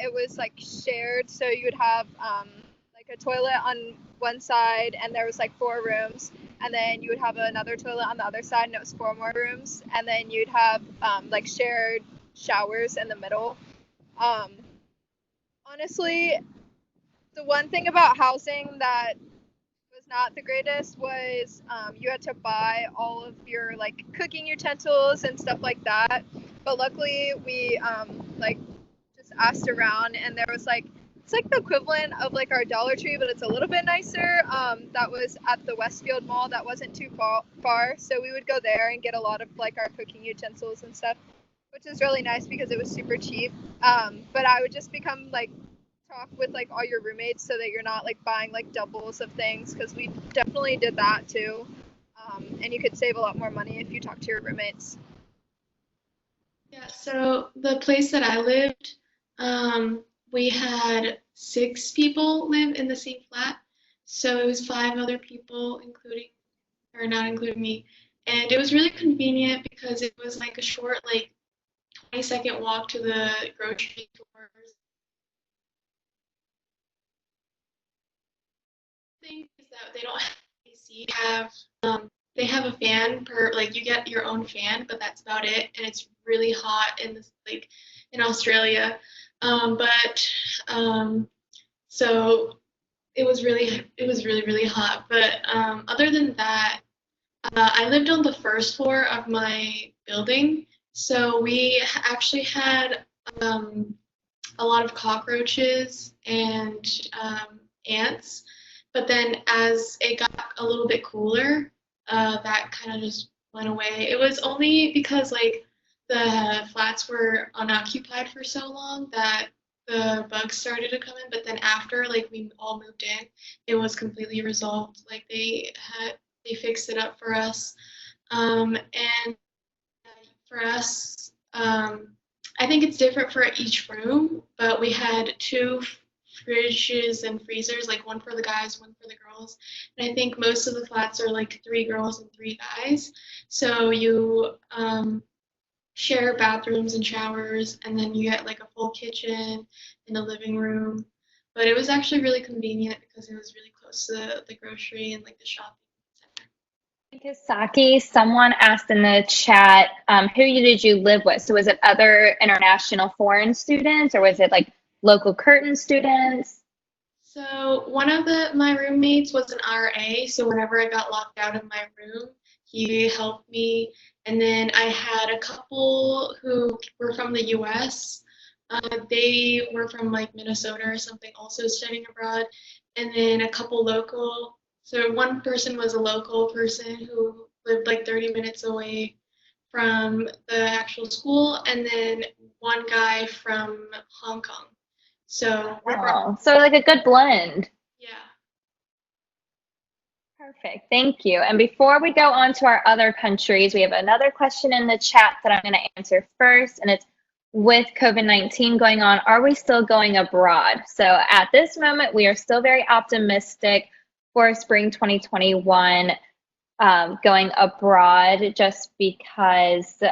it was like shared. So you would have like a toilet on one side, and there was like 4 rooms, and then you would have another toilet on the other side, and it was 4 more rooms, and then you'd have like shared showers in the middle. Honestly, the one thing about housing that was not the greatest was you had to buy all of your like cooking utensils and stuff like that. But luckily we like just asked around, and there was like, it's like the equivalent of like our Dollar Tree, but it's a little bit nicer. That was at the Westfield Mall. That wasn't too far, so we would go there and get a lot of like our cooking utensils and stuff, which is really nice because it was super cheap. But I would just become like talk with like all your roommates so that you're not like buying like doubles of things, because we definitely did that too. And you could save a lot more money if you talk to your roommates. Yeah, so the place that I lived, we had 6 people live in the same flat. So it was 5 other people, including, or not including me. And it was really convenient because it was like a short, like 20-second walk to the grocery stores. The thing is that they don't have AC. They have a fan per, like, you get your own fan, but that's about it. And it's really hot in this, like, in Australia. So it was really, really hot. But other than that, I lived on the first floor of my building. So we actually had a lot of cockroaches and ants. But then as it got a little bit cooler, that kind of just went away. It was only because like the flats were unoccupied for so long that the bugs started to come in. But then after like we all moved in, it was completely resolved. Like they fixed it up for us. And for us, I think it's different for each room, but we had 2 fridges and freezers, like one for the guys, one for the girls. And I think most of the flats are like 3 girls and 3 guys. So you share bathrooms and showers, and then you get like a full kitchen in the living room. But it was actually really convenient because it was really close to the grocery and like the shopping center. Kisaki, someone asked in the chat, did you live with? So was it other international foreign students, or was it like local Curtin students? So one of my roommates was an RA, so whenever I got locked out of my room, he helped me. And then I had a couple who were from the US. They were from like Minnesota or something, also studying abroad. And then a couple local. So one person was a local person who lived like 30 minutes away from the actual school, and then one guy from Hong Kong. So so like a good blend. Yeah. Perfect. Thank you. And before we go on to our other countries, we have another question in the chat that I'm going to answer first, and it's, with COVID-19 going on, are we still going abroad? So at this moment, we are still very optimistic for spring 2021 going abroad, just because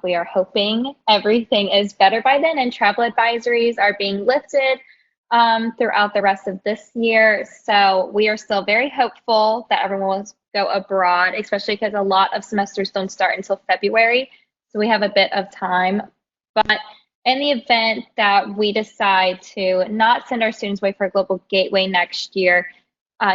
we are hoping everything is better by then and travel advisories are being lifted throughout the rest of this year. So we are still very hopeful that everyone will go abroad, especially because a lot of semesters don't start until February. So we have a bit of time. But in the event that we decide to not send our students away for Global Gateway next year,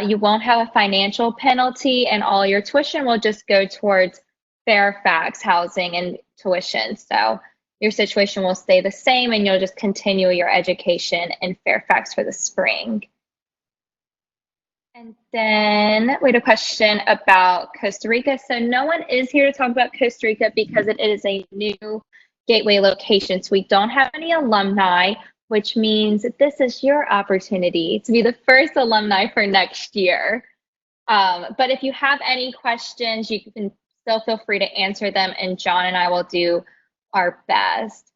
you won't have a financial penalty, and all your tuition will just go towards Fairfax housing and tuition. So your situation will stay the same, and you'll just continue your education in Fairfax for the spring. And then we had a question about Costa Rica. So no one is here to talk about Costa Rica because it is a new gateway location. So we don't have any alumni, which means that this is your opportunity to be the first alumni for next year. But if you have any questions, you can still feel free to answer them, and John and I will do our best.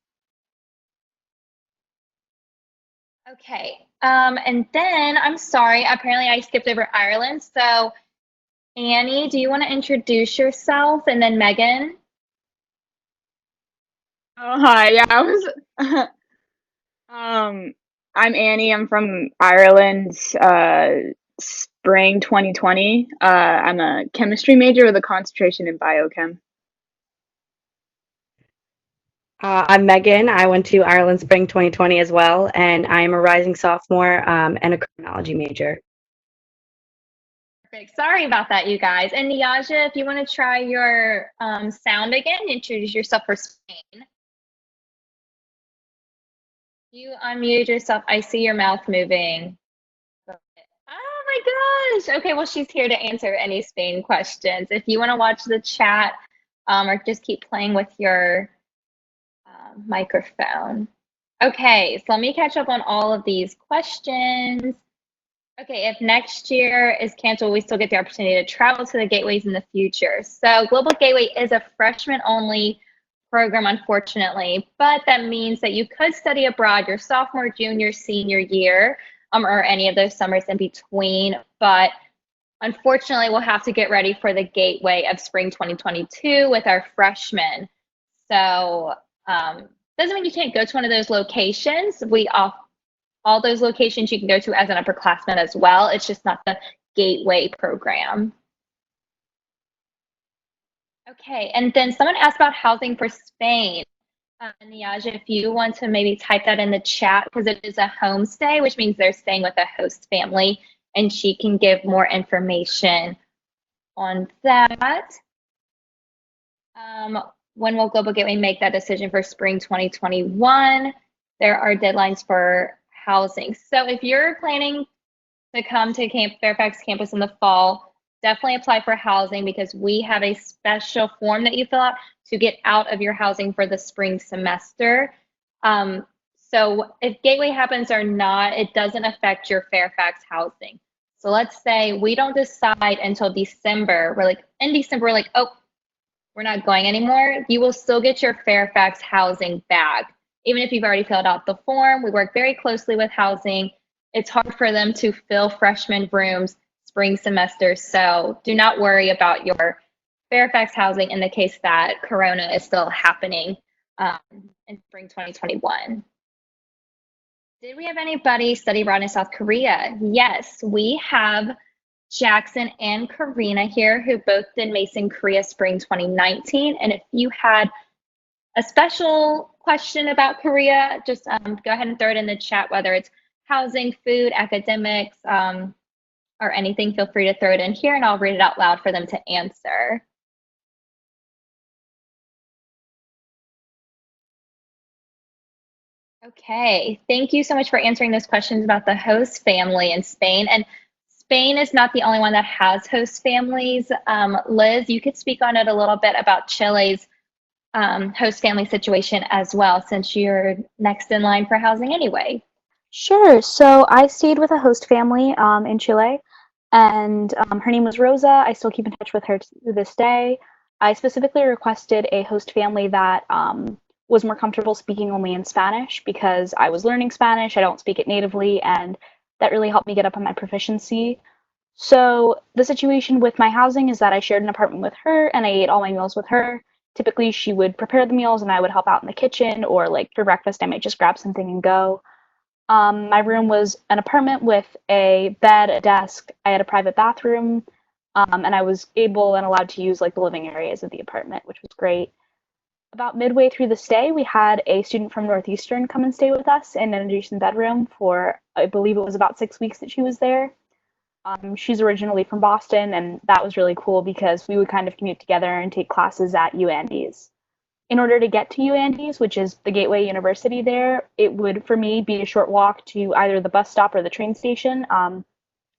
Okay, and then I'm sorry, apparently I skipped over Ireland. So Annie, do you want to introduce yourself, and then Meaghan? Oh, hi. Yeah, I was I'm Annie. I'm from Ireland, spring 2020. I'm a chemistry major with a concentration in biochem. I'm Meaghan. I went to Ireland spring 2020 as well, and I'm a rising sophomore and a criminology major. Perfect. Sorry about that, you guys. And Niaja, if you want to try your sound again, introduce yourself for Spain. You unmute yourself. I see your mouth moving. Oh my gosh. Okay, well, she's here to answer any Spain questions. If you want to watch the chat or just keep playing with your microphone. Okay, so let me catch up on all of these questions. Okay, if next year is canceled, we still get the opportunity to travel to the gateways in the future. So Global Gateway is a freshman-only program, unfortunately, but that means that you could study abroad your sophomore, junior, senior year, or any of those summers in between. But unfortunately, we'll have to get ready for the gateway of spring 2022 with our freshmen. So doesn't mean you can't go to one of those locations. All those locations you can go to as an upperclassman as well. It's just not the gateway program. Okay, and then someone asked about housing for Spain. Niaja, if you want to maybe type that in the chat, because it is a homestay, which means they're staying with a host family, and she can give more information on that. When will Global Gateway make that decision for spring 2021? There are deadlines for housing. So if you're planning to come to Fairfax campus in the fall, definitely apply for housing because we have a special form that you fill out to get out of your housing for the spring semester. So if Gateway happens or not, it doesn't affect your Fairfax housing. So let's say we don't decide until December. In December, we're like, oh, we're not going anymore. You will still get your Fairfax housing back. Even if you've already filled out the form, we work very closely with housing. It's hard for them to fill freshman rooms spring semester, so do not worry about your Fairfax housing in the case that Corona is still happening in spring 2021. Did we have anybody study abroad in South Korea? Yes, we have Jaxon and Karena here who both did Mason Korea spring 2019. And if you had a special question about Korea, just go ahead and throw it in the chat, whether it's housing, food, academics, or anything, feel free to throw it in here and I'll read it out loud for them to answer. Okay, thank you so much for answering those questions about the host family in Spain. And Spain is not the only one that has host families. Liz, you could speak on it a little bit about Chile's host family situation as well, since you're next in line for housing anyway. Sure. So I stayed with a host family in Chile, and her name was Rosa. I still keep in touch with her to this day. I specifically requested a host family that was more comfortable speaking only in Spanish because I was learning Spanish. I don't speak it natively, and that really helped me get up on my proficiency. So the situation with my housing is that I shared an apartment with her, and I ate all my meals with her. Typically, she would prepare the meals, and I would help out in the kitchen, or like for breakfast, I might just grab something and go. My room was an apartment with a bed, a desk. I had a private bathroom, and I was able and allowed to use like the living areas of the apartment, which was great. About midway through the stay, we had a student from Northeastern come and stay with us in an adjacent bedroom for, I believe it was about 6 weeks that she was there. She's originally from Boston, and that was really cool because we would kind of commute together and take classes at UAndy's. In order to get to UAndy's, which is the Gateway University there, it would, for me, be a short walk to either the bus stop or the train station.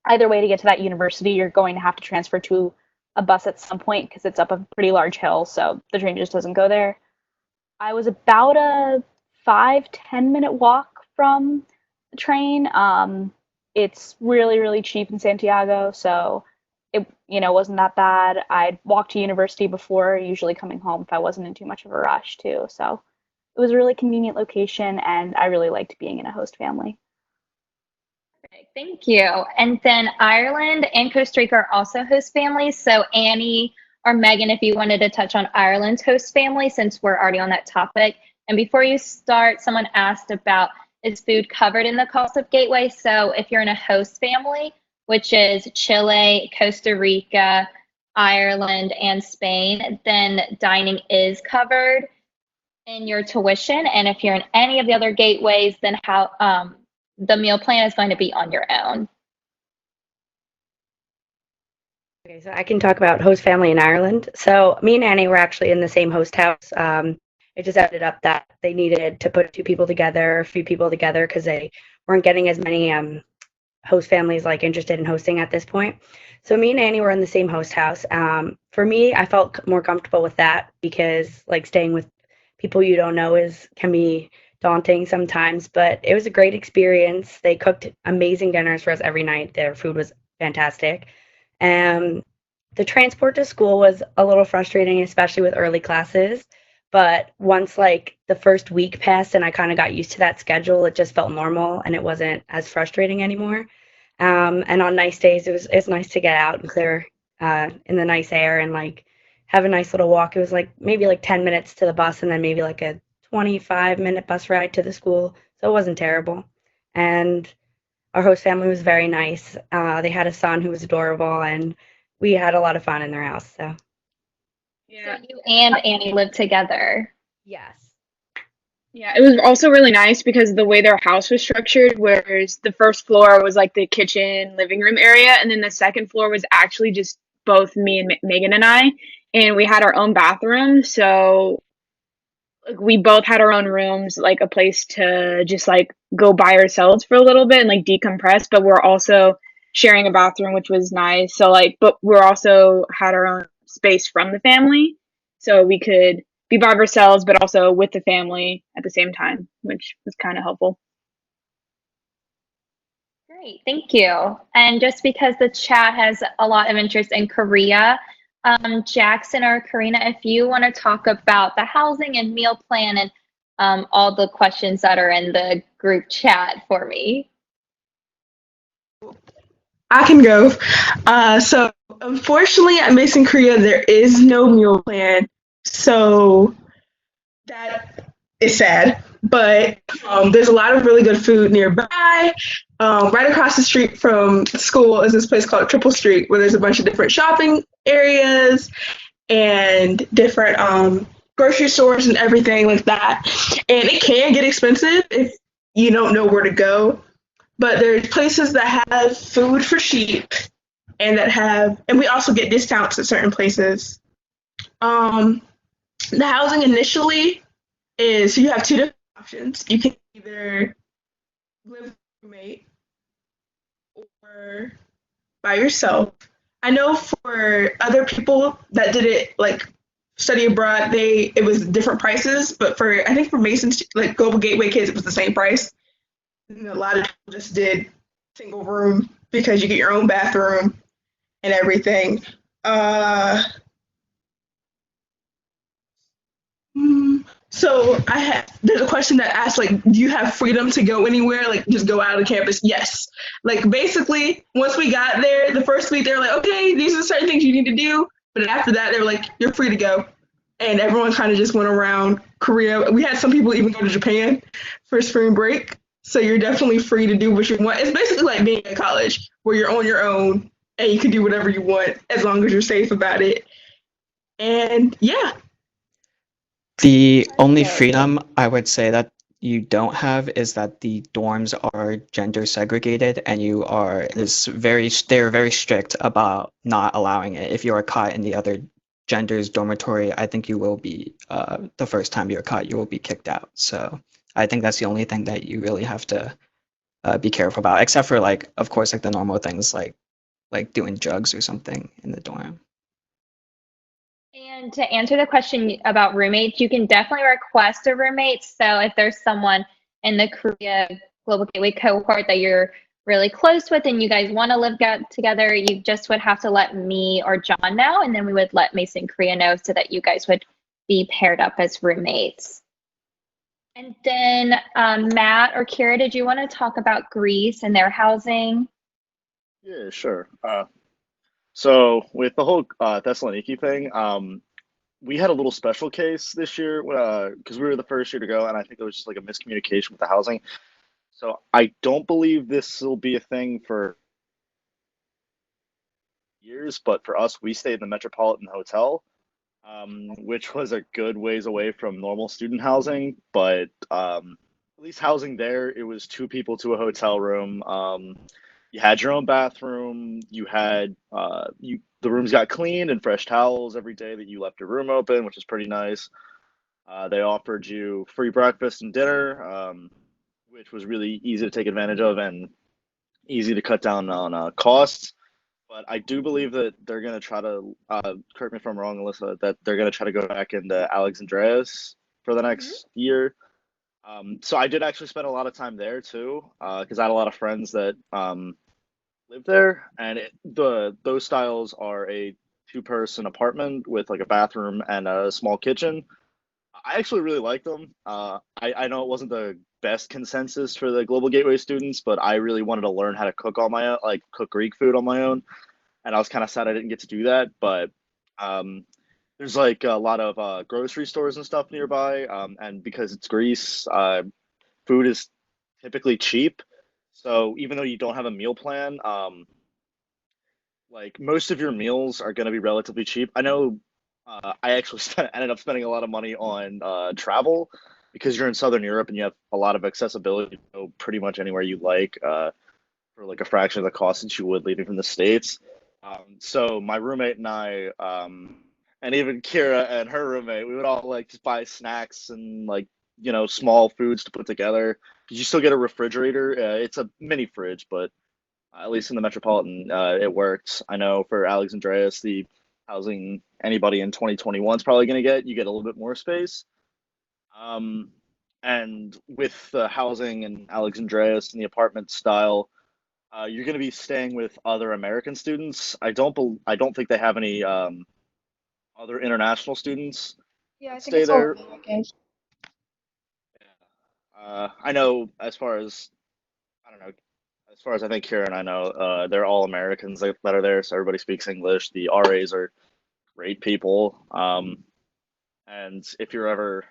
Either way to get to that university, you're going to have to transfer to a bus at some point because it's up a pretty large hill, so the train just doesn't go there. I was about a 5-10 minute walk from the train. It's really, really cheap in Santiago, so it wasn't that bad. I'd walk to university before usually coming home if I wasn't in too much of a rush too. So it was a really convenient location, and I really liked being in a host family. Thank you. And then Ireland and Costa Rica are also host families. So Annie or Meaghan, if you wanted to touch on Ireland's host family, since we're already on that topic. And before you start, someone asked about is food covered in the cost of Gateway. So if you're in a host family, which is Chile, Costa Rica, Ireland, and Spain, then dining is covered in your tuition. And if you're in any of the other gateways, then the meal plan is going to be on your own. Okay, so I can talk about host family in Ireland. So me and Annie were actually in the same host house. It just ended up that they needed to put 2 people together, a few people together, because they weren't getting as many host families like interested in hosting at this point. So me and Annie were in the same host house. For me, I felt more comfortable with that because like staying with people you don't know can be daunting sometimes, but it was a great experience. They cooked amazing dinners for us every night. Their food was fantastic. The transport to school was a little frustrating, especially with early classes. But once like the first week passed and I kind of got used to that schedule, it just felt normal and it wasn't as frustrating anymore. And on nice days, it's nice to get out and clear in the nice air and like have a nice little walk. It was like maybe like 10 minutes to the bus and then maybe like a 25-minute bus ride to the school. So it wasn't terrible. And our host family was very nice. They had a son who was adorable, and we had a lot of fun in their house. So yeah. So you and Annie lived together. Yes. Yeah, it was also really nice because the way their house was structured, whereas the first floor was like the kitchen, living room area, and then the second floor was actually just both me and Meaghan and I, and we had our own bathroom. So like, we both had our own rooms, like a place to just like go by ourselves for a little bit and like decompress, but we're also sharing a bathroom, which was nice. So like, but we're also had our own space from the family, so we could be by ourselves, but also with the family at the same time, which was kind of helpful. Great, thank you. And just because the chat has a lot of interest in Korea, Jaxon or Karena, if you want to talk about the housing and meal plan and all the questions that are in the group chat for me. I can go. So unfortunately, at Mason Korea, there is no meal plan. So that is sad. But there's a lot of really good food nearby. Right across the street from school is this place called Triple Street, where there's a bunch of different shopping areas and different grocery stores and everything like that. And it can get expensive if you don't know where to go. But there's places that have food for cheap and and we also get discounts at certain places. The housing initially is, you have 2 different options. You can either live with a roommate or by yourself. I know for other people that did it, like study abroad, it was different prices, but I think for Mason's, like Global Gateway kids, it was the same price. And a lot of people just did single room because you get your own bathroom and everything. So there's a question that asks, like, do you have freedom to go anywhere? Like, just go out of campus? Yes. Like, basically, once we got there, the first week, they were like, okay, these are certain things you need to do. But after that, they were like, you're free to go. And everyone kind of just went around Korea. We had some people even go to Japan for spring break. So you're definitely free to do what you want. It's basically like being at college, where you're on your own and you can do whatever you want as long as you're safe about it. And yeah. The only freedom I would say that you don't have is that the dorms are gender segregated, and they're very strict about not allowing it. If you are caught in the other gender's dormitory, I think you will be, the first time you're caught, you will be kicked out. So I think that's the only thing that you really have to be careful about, except for like, of course, like the normal things like doing drugs or something in the dorm. And to answer the question about roommates, you can definitely request a roommate. So if there's someone in the Korea Global Gateway cohort that you're really close with and you guys want to live together, you just would have to let me or John know, and then we would let Mason Korea know so that you guys would be paired up as roommates. And then Matt or Kiara, did you want to talk about Greece and their housing? Yeah, sure. So with the whole Thessaloniki thing, we had a little special case this year because we were the first year to go, and I think it was just like a miscommunication with the housing. So I don't believe this will be a thing for years, but for us, we stayed in the Metropolitan Hotel, which was a good ways away from normal student housing. But at least housing there, it was two people to a hotel room. You had your own bathroom. You had the rooms got cleaned and fresh towels every day that you left your room open, which is pretty nice. They offered you free breakfast and dinner, which was really easy to take advantage of and easy to cut down on costs. But I do believe that they're going to try to, correct me if I'm wrong, Alyssa, that they're going to try to go back into Alexandrias for the next year. So I did actually spend a lot of time there too, because I had a lot of friends that live there, and those styles are a two-person apartment with like a bathroom and a small kitchen. I actually really like them. I know it wasn't the best consensus for the Global Gateway students, but I really wanted to learn how to cook on my own, like cook Greek food on my own, and I was kind of sad I didn't get to do that. But there's like a lot of grocery stores and stuff nearby, and because it's Greece, food is typically cheap. So even though you don't have a meal plan, like most of your meals are going to be relatively cheap. I know I actually ended up spending a lot of money on travel because you're in Southern Europe and you have a lot of accessibility to go pretty much anywhere you like for like a fraction of the cost that you would leaving from the States. So my roommate and I, and even Kiara and her roommate, we would all like just buy snacks and like, small foods to put together. You still get a refrigerator. It's a mini fridge, but at least in the Metropolitan, it works. I know for Alexandrias, the housing anybody in 2021 is probably going to get, you get a little bit more space. And with the housing in Alexandrias and the apartment style, you're going to be staying with other American students. I don't think they have any other international students Yeah, I that think stay it's all there. American. I know as far as I don't know, as far as I think Kira and I know, they're all Americans that are there, so everybody speaks English. The RAs are great people. And if you're ever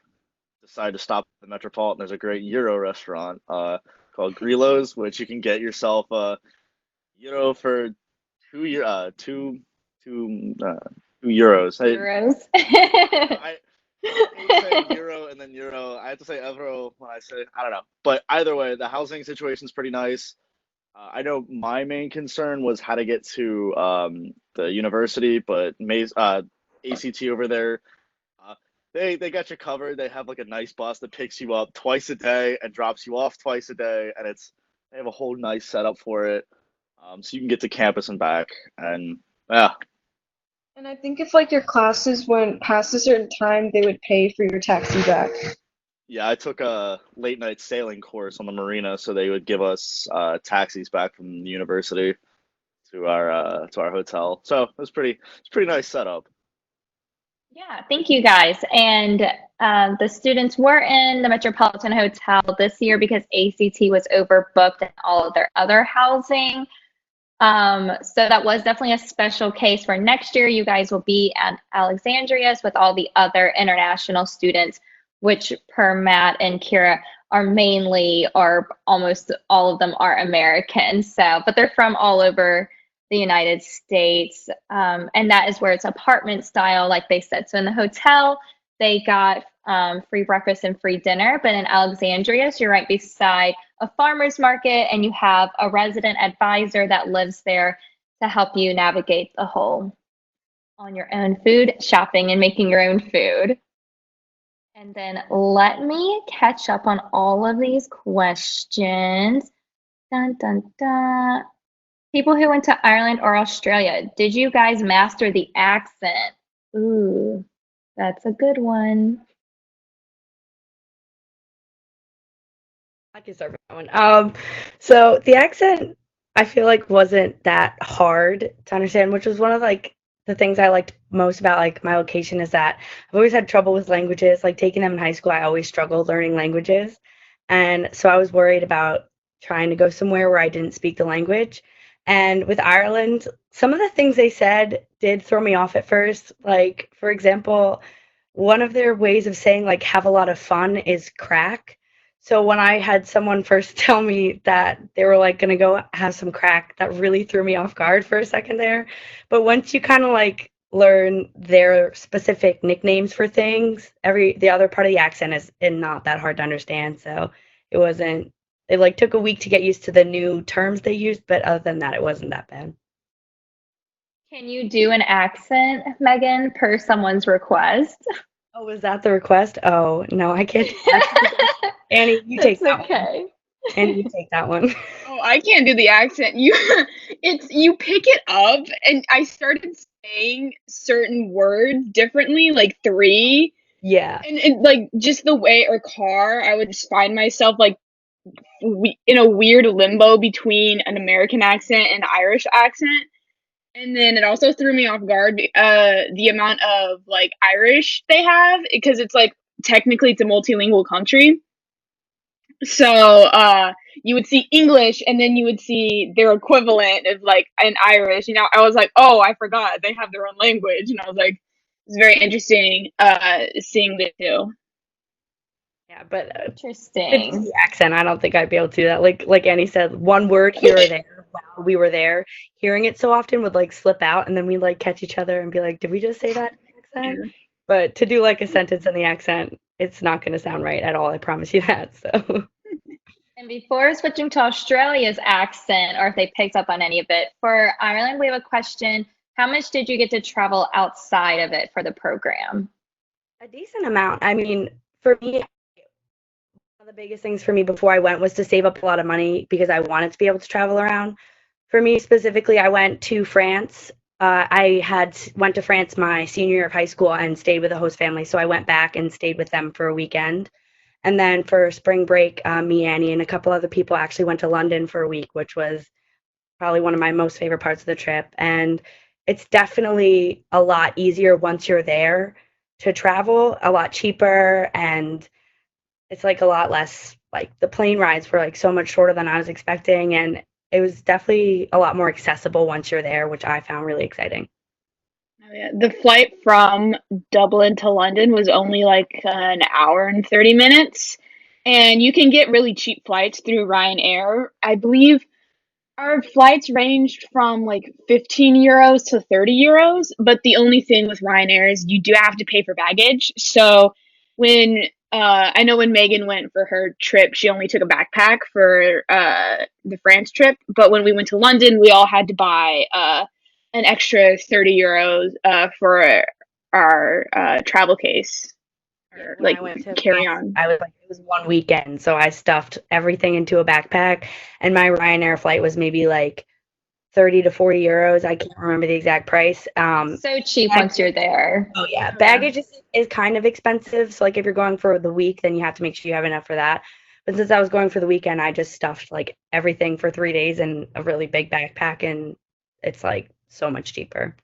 decide to stop at the Metropolitan, there's a great Euro restaurant called Grilo's, which you can get yourself a Euro for two euros. Euros. I say euro and then euro. I have to say euro when I say I don't know. But either way, the housing situation is pretty nice. I know my main concern was how to get to the university, but ACT over there, they got you covered. They have like a nice bus that picks you up twice a day and drops you off twice a day, and they have a whole nice setup for it, so you can get to campus and back. And yeah, And I think if like your classes went past a certain time, they would pay for your taxi back. yeah, I took a late night sailing course on the marina, so they would give us taxis back from the university to our hotel. So it's pretty nice setup. Yeah, thank you guys. And the students were in the Metropolitan Hotel this year because ACT was overbooked in all of their other housing. So that was definitely a special case for next year. You guys will be at Alexandria's with all the other international students, which per Matt and Kira are almost all of them are American. So, but they're from all over the United States. And that is where it's apartment style, like they said. So in the hotel, they got free breakfast and free dinner. But in Alexandria's, you're right beside a farmer's market and you have a resident advisor that lives there to help you navigate the whole on your own food shopping and making your own food. And then let me catch up on all of these questions. Dun, dun, dun. People who went to Ireland or Australia, did you guys master the accent? Ooh, that's a good one. I can start with that one. So the accent, I feel like wasn't that hard to understand, which was one of like the things I liked most about like my location is that I've always had trouble with languages. Like taking them in high school, I always struggled learning languages, and so I was worried about trying to go somewhere where I didn't speak the language. And with Ireland, some of the things they said did throw me off at first. Like, for example, one of their ways of saying like have a lot of fun is crack. So when I had someone first tell me that they were like gonna go have some crack, that really threw me off guard for a second there. But once you kind of like learn their specific nicknames for things, the other part of the accent is not that hard to understand. So it wasn't. It like took a week to get used to the new terms they used, but other than that, it wasn't that bad. Can you do an accent, Meaghan, per someone's request? Oh, was that the request? Oh no, I can't do that. Annie, you take that one. Okay. Annie, you take that one. Oh, I can't do the accent. You pick it up, and I started saying certain words differently, like three, Yeah. and like just the way, or car, I would just find myself like in a weird limbo between an American accent and Irish accent. And then it also threw me off guard, the amount of like Irish they have, because it's like technically it's a multilingual country. So you would see English, and then you would see their equivalent of like an Irish. You know, I was like, oh, I forgot they have their own language, and I was like, it's very interesting seeing the two. Yeah, but Interesting. the accent, I don't think I'd be able to do that. Like Annie said, one word here or there while we were there, hearing it so often would like slip out, and then we'd like catch each other and be like, did we just say that in the accent? Yeah. But to do like a sentence in the accent, it's not going to sound right at all. I promise you that. So And before switching to Australia's accent, or if they picked up on any of it, for Ireland, we have a question. How much did you get to travel outside of it for the program? a decent amount. I mean, for me, one of the biggest things for me before I went was to save up a lot of money because I wanted to be able to travel around. For me specifically, I went to France. Went to France my senior year of high school and stayed with a host family, so I went back and stayed with them for a weekend. And then for spring break, me, Annie, and a couple other people actually went to London for a week, which was probably one of my most favorite parts of the trip. And it's definitely a lot easier once you're there to travel, a lot cheaper, and it's like a lot less, like the plane rides were like so much shorter than I was expecting, and it was definitely a lot more accessible once you're there, which I found really exciting. Oh, yeah. The flight from Dublin to London was only like an hour and 30 minutes. And you can get really cheap flights through Ryanair. I believe our flights ranged from like 15 euros to 30 euros. But the only thing with Ryanair is you do have to pay for baggage. So when I know when Meaghan went for her trip, she only took a backpack for the France trip. But when we went to London, we all had to buy an extra 30 euros for our travel case, or When like I went to carry France, on. I was like, it was one weekend, so I stuffed everything into a backpack, and my Ryanair flight was maybe like 30 to 40 euros. I can't remember the exact price. So cheap once you're there. Oh yeah, baggage is kind of expensive. So like if you're going for the week, then you have to make sure you have enough for that. But since I was going for the weekend, I just stuffed like everything for 3 days in a really big backpack, and it's like so much cheaper.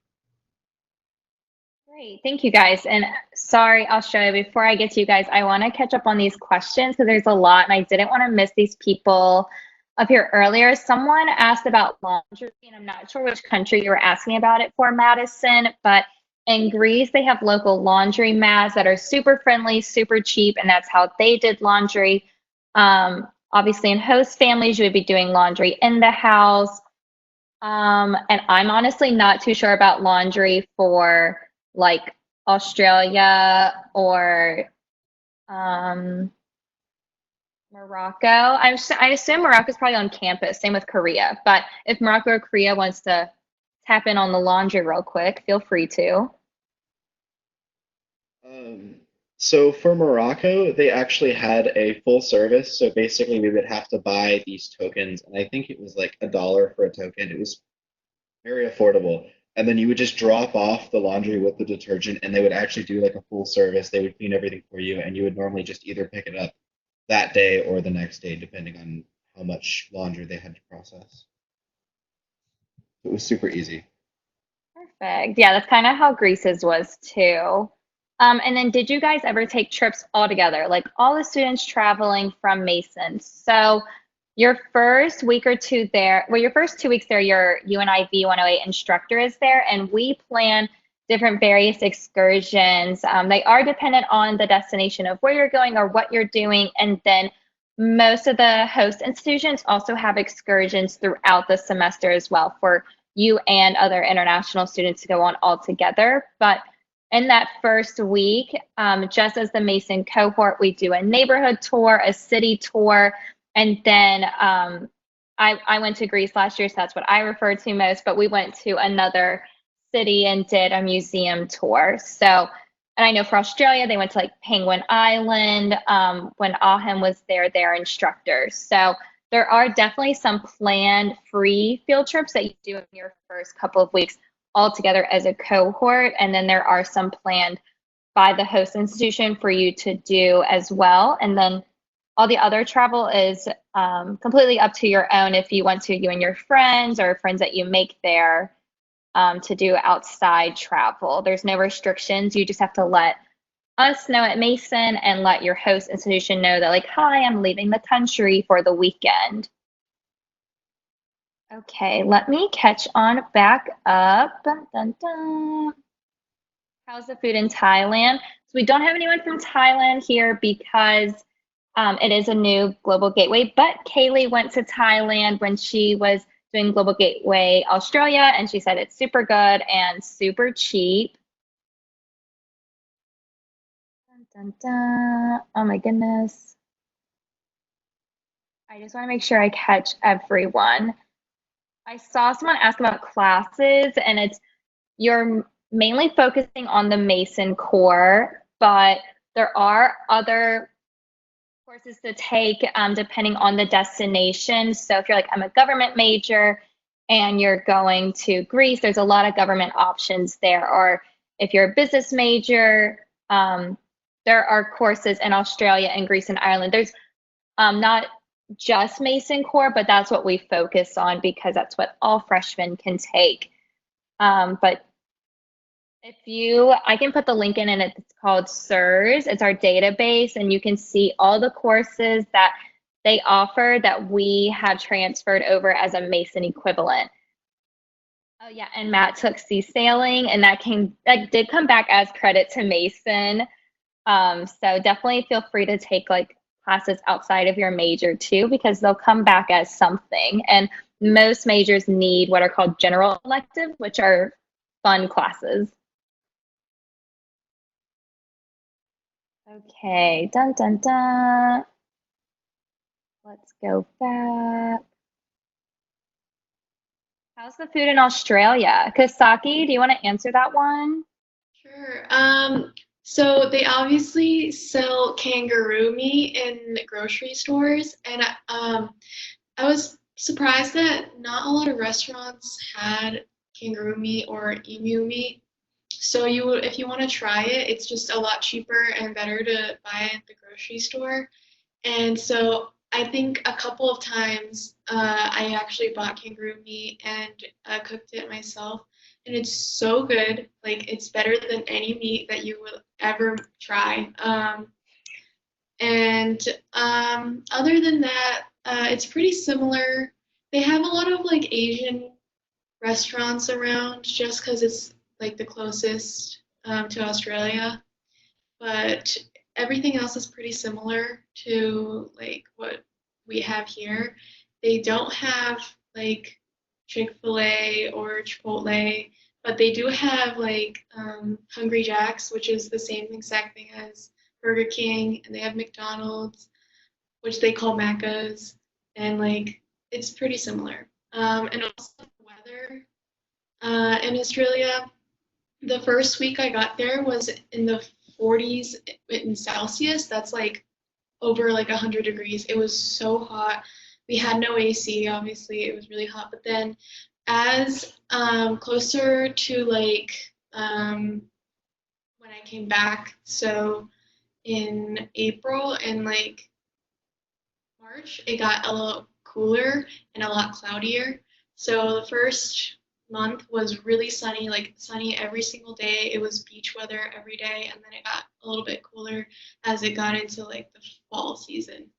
Great. Thank you guys. And sorry, Australia, before I get to you guys, I want to catch up on these questions because there's a lot and I didn't want to miss these people up here earlier. Someone asked about laundry, and I'm not sure which country you were asking about it for, Madison, but in Greece, they have local laundry mats that are super friendly, super cheap, and that's how they did laundry. Obviously, in host families, you would be doing laundry in the house. And I'm honestly not too sure about laundry for like Australia or Morocco. I assume Morocco's probably on campus. Same with Korea. But if Morocco or Korea wants to tap in on the laundry real quick, feel free to. So for Morocco, they actually had a full service. So basically, we would have to buy these tokens, and I think it was like $1 for a token. It was very affordable. And then you would just drop off the laundry with the detergent, and they would actually do like a full service. They would clean everything for you, and you would normally just either pick it up that day or the next day, depending on how much laundry they had to process. It was super easy. Perfect. Yeah, that's kind of how Greece's was too. And then did you guys ever take trips all together? Like all the students traveling from Mason. So your first week or two there, well, your first 2 weeks there, your UNIV 108 instructor is there, and we plan different various excursions. They are dependent on the destination of where you're going or what you're doing. And then most of the host institutions also have excursions throughout the semester as well for you and other international students to go on all together. But in that first week, just as the Mason cohort, we do a neighborhood tour, a city tour, and then I went to Greece last year, so that's what I refer to most, but we went to another city and did a museum tour. So, and I know for Australia, they went to like Penguin Island. When Ahim was there, their instructors. So there are definitely some planned free field trips that you do in your first couple of weeks all together as a cohort. And then there are some planned by the host institution for you to do as well. And then all the other travel is completely up to your own if you want to, you and your friends or friends that you make there to do outside travel. There's no restrictions. You just have to let us know at Mason and let your host institution know that like, hi, I'm leaving the country for the weekend. Okay, let me catch on back up. Dun, dun, dun. How's the food in Thailand? So we don't have anyone from Thailand here because it is a new Global Gateway, but Kaylee went to Thailand when she was doing Global Gateway Australia, and she said it's super good and super cheap. Dun, dun, dun. Oh my goodness. I just want to make sure I catch everyone. I saw someone ask about classes, and it's you're mainly focusing on the Mason core, but there are other courses to take depending on the destination. So if you're like, I'm a government major and you're going to Greece, there's a lot of government options there. Or if you're a business major, there are courses in Australia and Greece and Ireland. There's not just Mason core, but that's what we focus on because that's what all freshmen can take. But if I can put the link in and it's called SIRS. It's our database and you can see all the courses that they offer that we have transferred over as a Mason equivalent. Oh yeah, and Matt took sea sailing and that did come back as credit to Mason. So definitely feel free to take like classes outside of your major too, because they'll come back as something. And most majors need what are called general electives, which are fun classes. Okay, dun dun dun. Let's go back. How's the food in Australia? Kisaki, do you want to answer that one? Sure. So they obviously sell kangaroo meat in grocery stores, and I was surprised that not a lot of restaurants had kangaroo meat or emu meat. So if you want to try it, it's just a lot cheaper and better to buy at the grocery store. And so I think a couple of times I actually bought kangaroo meat and cooked it myself. And it's so good. Like, it's better than any meat that you will ever try. Other than that, it's pretty similar. They have a lot of like Asian restaurants around just because it's like the closest to Australia, but everything else is pretty similar to like what we have here. They don't have like Chick-fil-A or Chipotle, but they do have like Hungry Jack's, which is the same exact thing as Burger King, and they have McDonald's, which they call Macca's, and like it's pretty similar. And also the weather in Australia. The first week I got there was in the 40s in Celsius. That's like over like 100 degrees. It was so hot. We had no AC, obviously. It was really hot. But then as closer to like when I came back, so in April and like March, it got a little cooler and a lot cloudier. So the first month was really sunny, like sunny every single day. It was beach weather every day, and then it got a little bit cooler as it got into like the fall season.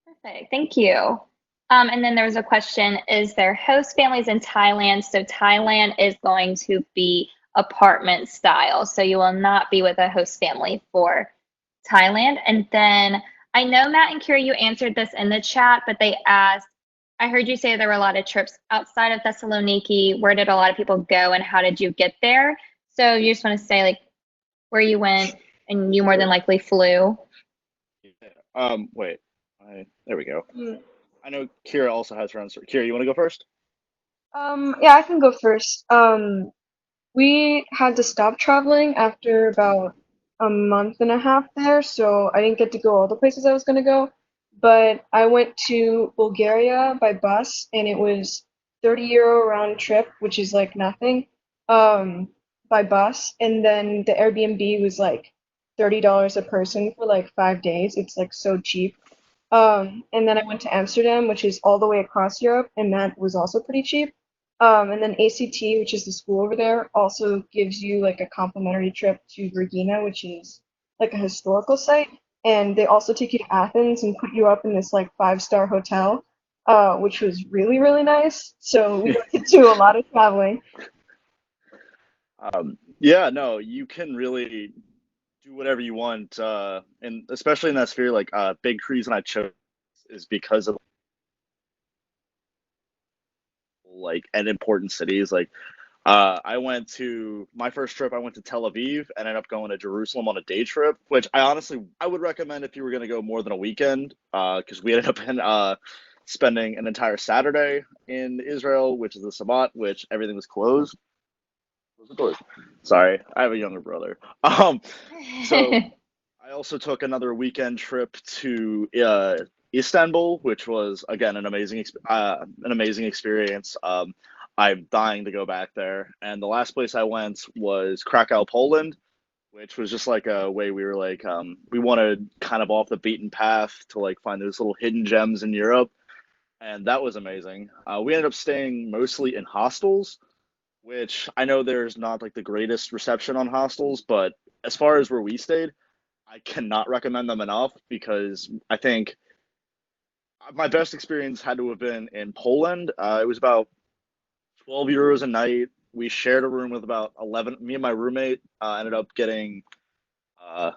Perfect, thank you. And then there was a question, is there host families in Thailand? So Thailand is going to be apartment style, so you will not be with a host family for Thailand. And then I know Matt and Kira, you answered this in the chat, but they asked, I heard you say there were a lot of trips outside of Thessaloniki. Where did a lot of people go and how did you get there? So you just want to say like where you went and you more than likely flew. Wait, there we go. I know Kira also has her answer. Kira, you want to go first? Yeah, I can go first. We had to stop traveling after about a month and a half there, so I didn't get to go all the places I was gonna go. But I went to Bulgaria by bus, and it was 30 euro round trip, which is like nothing, by bus. And then the Airbnb was like $30 a person for like 5 days. It's like so cheap. And then I went to Amsterdam, which is all the way across Europe, and that was also pretty cheap. And then ACT, which is the school over there, also gives you like a complimentary trip to Regina, which is like a historical site. And they also take you to Athens and put you up in this like 5-star hotel, which was really, really nice. So we got to do a lot of traveling. Yeah, no, you can really do whatever you want, and especially in that sphere, like big reason I chose is because of like and important cities. Like I went to my first trip, I went to Tel Aviv and ended up going to Jerusalem on a day trip, which I would recommend if you were going to go more than a weekend, because we ended up in spending an entire Saturday in Israel, which is the Sabbat, which everything was closed. Close the doors. Sorry, I have a younger brother. So I also took another weekend trip to Istanbul, which was again an amazing experience. I'm dying to go back there. And the last place I went was Krakow, Poland, which was just like a way we were like we wanted kind of off the beaten path to like find those little hidden gems in Europe, and that was amazing. We ended up staying mostly in hostels, which I know there's not like the greatest reception on hostels, but as far as where we stayed, I cannot recommend them enough because I think my best experience had to have been in Poland. It was about 12 euros a night. We shared a room with about 11. Me and my roommate ended up getting a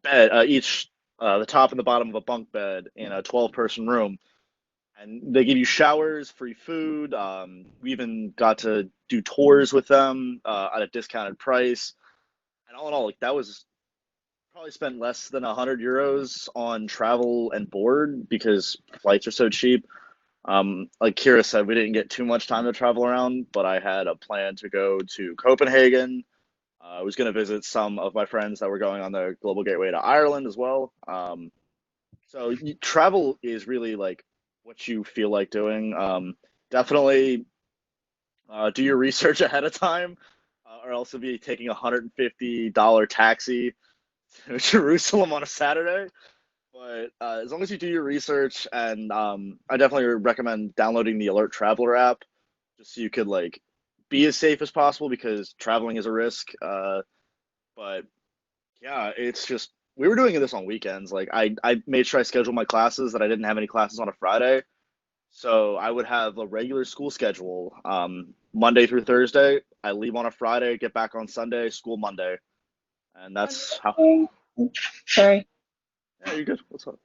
bed, each the top and the bottom of a bunk bed in a 12-person room. And they give you showers, free food. We even got to do tours with them at a discounted price. And all in all, like that was probably spent less than 100 euros on travel and board because flights are so cheap. Like Kira said, we didn't get too much time to travel around, but I had a plan to go to Copenhagen. I was going to visit some of my friends that were going on the Global Gateway to Ireland as well. So travel is really like what you feel like doing. Definitely do your research ahead of time, or else you'll be taking a $150 taxi to Jerusalem on a Saturday. But as long as you do your research, and I definitely recommend downloading the Alert Traveler app, just so you could like be as safe as possible because traveling is a risk. But yeah, it's just we were doing this on weekends. Like I made sure I scheduled my classes that I didn't have any classes on a Friday, so I would have a regular school schedule, Monday through Thursday. I leave on a Friday, get back on Sunday, school Monday, and that's how. Sorry. Yeah, you're good. What's up?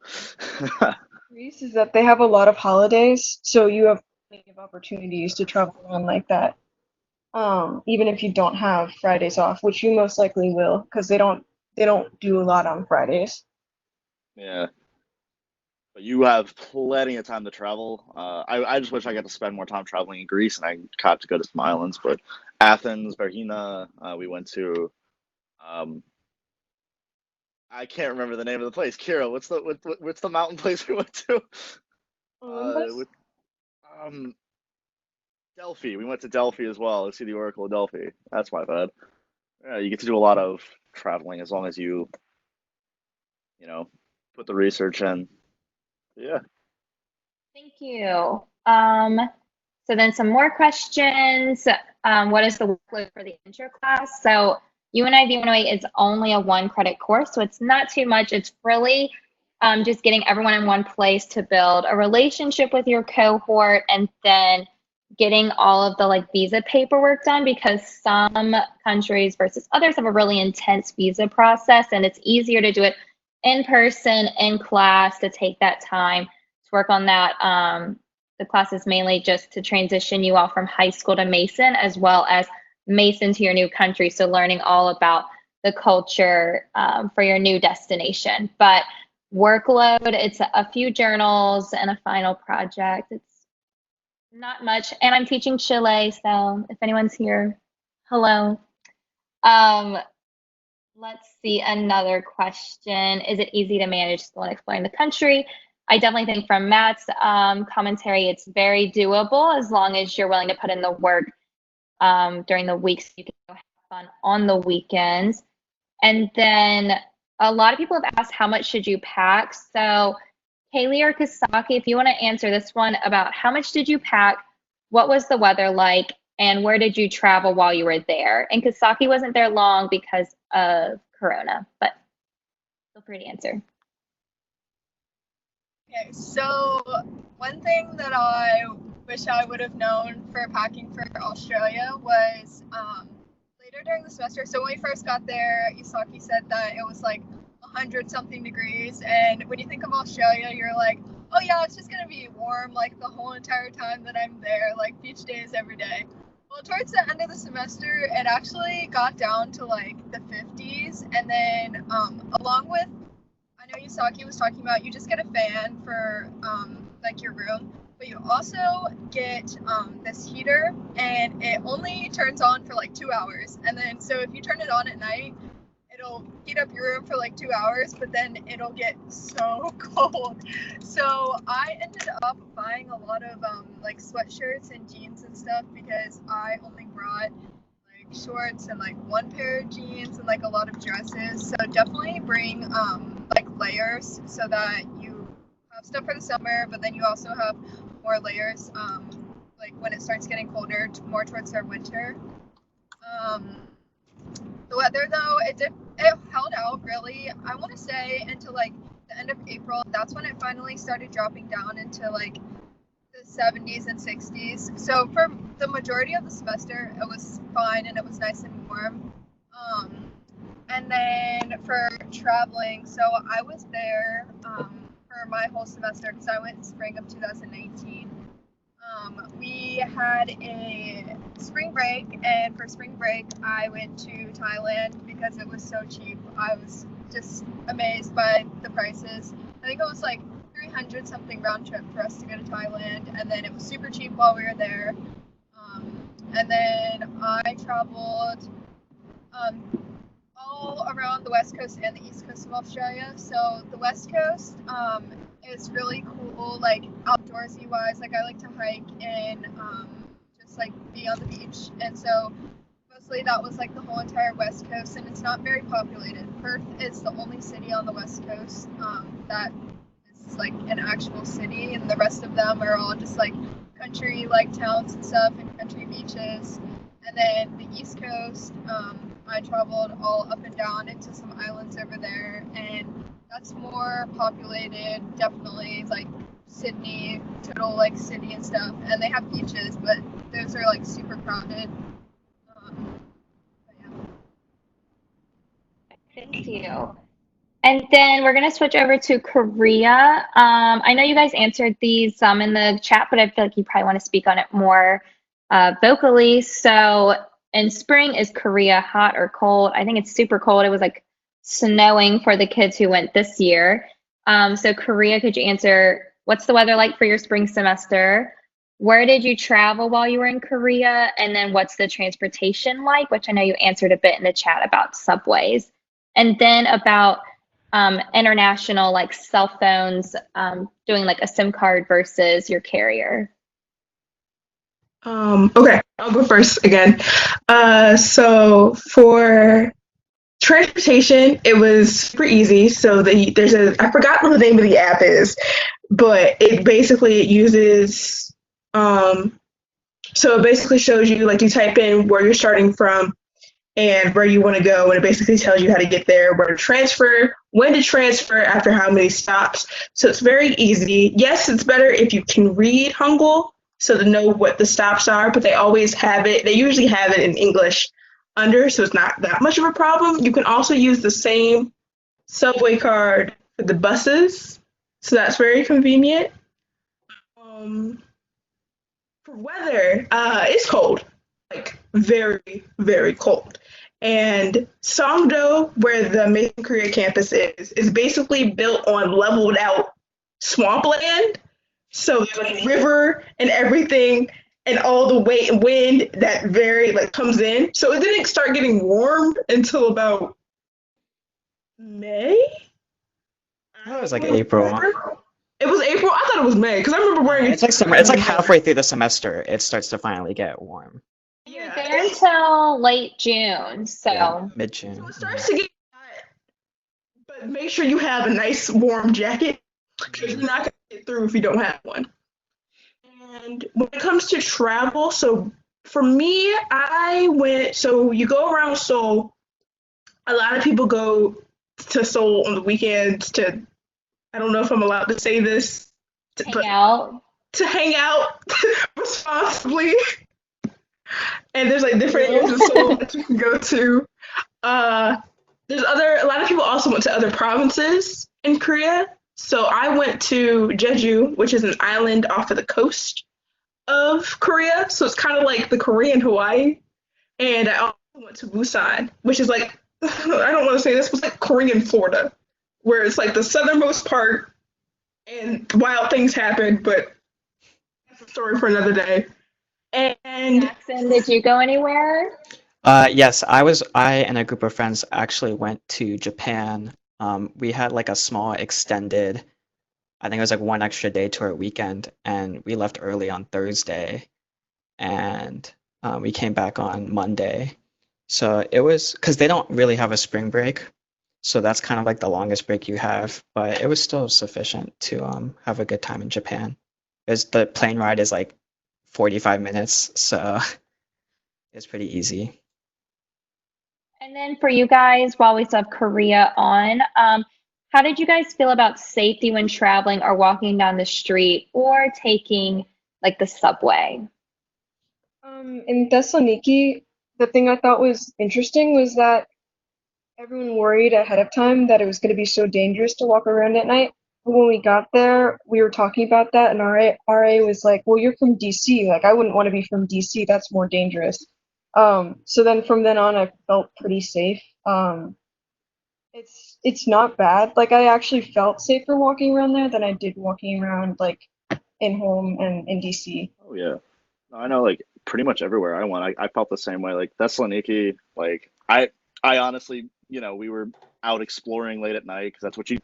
Greece is that they have a lot of holidays, so you have plenty of opportunities to travel around like that. Even if you don't have Fridays off, which you most likely will, because they don't do a lot on Fridays. Yeah, but you have plenty of time to travel. I just wish I got to spend more time traveling in Greece, and I got to go to some islands. But Athens, Vergina, we went to. I can't remember the name of the place. Kira, what's the mountain place we went to? Delphi. We went to Delphi as well to see the Oracle of Delphi. That's my bad. Yeah, you get to do a lot of traveling as long as you put the research in. Yeah. Thank you. So then some more questions. What is the workload for the intro class? So UNIV 108 is only a 1-credit course, so it's not too much. It's really just getting everyone in one place to build a relationship with your cohort and then getting all of the like visa paperwork done, because some countries versus others have a really intense visa process, and it's easier to do it in person, in class, to take that time to work on that. The class is mainly just to transition you all from high school to Mason, as well as Mason to your new country. So learning all about the culture for your new destination. But workload, it's a few journals and a final project. It's not much. And I'm teaching Chile, so if anyone's here, hello. Let's see, another question. Is it easy to manage school and exploring the country? I definitely think from Matt's commentary, it's very doable as long as you're willing to put in the work during the weeks. You can go have fun on the weekends. And then a lot of people have asked, how much should you pack? So Kailea or Kisaki, if you want to answer this one about how much did you pack, what was the weather like, and where did you travel while you were there? And Kisaki wasn't there long because of Corona, but feel free to answer. Okay, so one thing that I wish I would have known for packing for Australia was later during the semester. So when we first got there, Kisaki said that it was like 100-something degrees, and when you think of Australia, you're like, oh yeah, it's just gonna be warm like the whole entire time that I'm there, like beach days every day. Well, towards the end of the semester, it actually got down to like the 50s, and then along with, I know Kisaki was talking about, you just get a fan for like your room, but you also get this heater, and it only turns on for like 2 hours, and then so if you turn it on at night, it'll heat up your room for like 2 hours, but then it'll get so cold. So I ended up buying a lot of like sweatshirts and jeans and stuff because I only brought like shorts and like one pair of jeans and like a lot of dresses. So definitely bring like layers so that you have stuff for the summer, but then you also have more layers like when it starts getting colder, more towards our winter. The weather though, it held out really, I want to say, until like the end of April. That's when it finally started dropping down into like the 70s and 60s. So for the majority of the semester, it was fine and it was nice and warm. And then for traveling, so I was there for my whole semester because I went in spring of 2019. We had a spring break, and for spring break I went to Thailand because it was so cheap. I was just amazed by the prices. I think it was like 300 something round trip for us to go to Thailand, and then it was super cheap while we were there. And then I traveled all around the west coast and the east coast of Australia. So the west coast is really cool, like outdoorsy wise. Like I like to hike and just like be on the beach, and so mostly that was like the whole entire west coast, and it's not very populated. Perth is the only city on the west coast that is like an actual city, and the rest of them are all just like country like towns and stuff and country beaches. And then the east coast, I traveled all up and down into some islands over there, and that's more populated, definitely, like Sydney, total like city and stuff, and they have beaches, but those are like super crowded. Yeah. Thank you. And then we're going to switch over to Korea. I know you guys answered these in the chat, but I feel like you probably want to speak on it more vocally. So in spring, is Korea hot or cold? I think it's super cold. It was like snowing for the kids who went this year. So Korea, could you answer, what's the weather like for your spring semester? Where did you travel while you were in Korea? And then what's the transportation like, which I know you answered a bit in the chat about subways. And then about international, like cell phones, doing like a SIM card versus your carrier. Okay, I'll go first again. So for transportation, it was super easy. So there's I forgot what the name of the app is, but it basically uses, so it basically shows you, like you type in where you're starting from and where you want to go, and it basically tells you how to get there, where to transfer, when to transfer, after how many stops. So it's very easy. Yes, it's better if you can read Hangul, so to know what the stops are, but they always have it. They usually have it in English under, so it's not that much of a problem. You can also use the same subway card for the buses, so that's very convenient. For weather, it's cold, like very, very cold. And Songdo, where the Mason Korea campus is basically built on leveled out swampland. So there's like river and everything, and all the wind that very like comes in. So it didn't start getting warm until about May. I thought it was like April. It was April. I thought it was May because I remember wearing. It's like summer. It's like halfway through the semester. It starts to finally get warm. You're there until late June, so Yeah, mid-June. So it starts to get hot, but make sure you have a nice warm jacket because you're not going to get through if you don't have one. And when it comes to travel, so for me, so you go around Seoul. A lot of people go to Seoul on the weekends I don't know if I'm allowed to say this. hang out. To hang out responsibly. And there's like different areas of Seoul that you can go to. A lot of people also went to other provinces in Korea. So I went to Jeju, which is an island off of the coast of Korea. So it's kind of like the Korean Hawaii. And I also went to Busan, which is like, I don't want to say this, but like Korean Florida, where it's like the southernmost part and wild things happen, but that's a story for another day. And Jaxon, did you go anywhere? Yes, I and a group of friends actually went to Japan. We had like a small extended, I think it was like one extra day to our weekend, and we left early on Thursday, and we came back on Monday. So it was because they don't really have a spring break, so that's kind of like the longest break you have, but it was still sufficient to have a good time in Japan. The plane ride is like 45 minutes, so it's pretty easy. And then for you guys, while we still have Korea on, how did you guys feel about safety when traveling or walking down the street or taking like the subway? In Thessaloniki, the thing I thought was interesting was that everyone worried ahead of time that it was going to be so dangerous to walk around at night. But when we got there, we were talking about that, and RA was like, "Well, you're from DC. Like, I wouldn't want to be from DC. That's more dangerous." So then from then on, I felt pretty safe. It's not bad. Like, I actually felt safer walking around there than I did walking around like in home and in DC. Oh yeah, I know. Like pretty much everywhere I went, I felt the same way. Like Thessaloniki, like I honestly, we were out exploring late at night because that's what you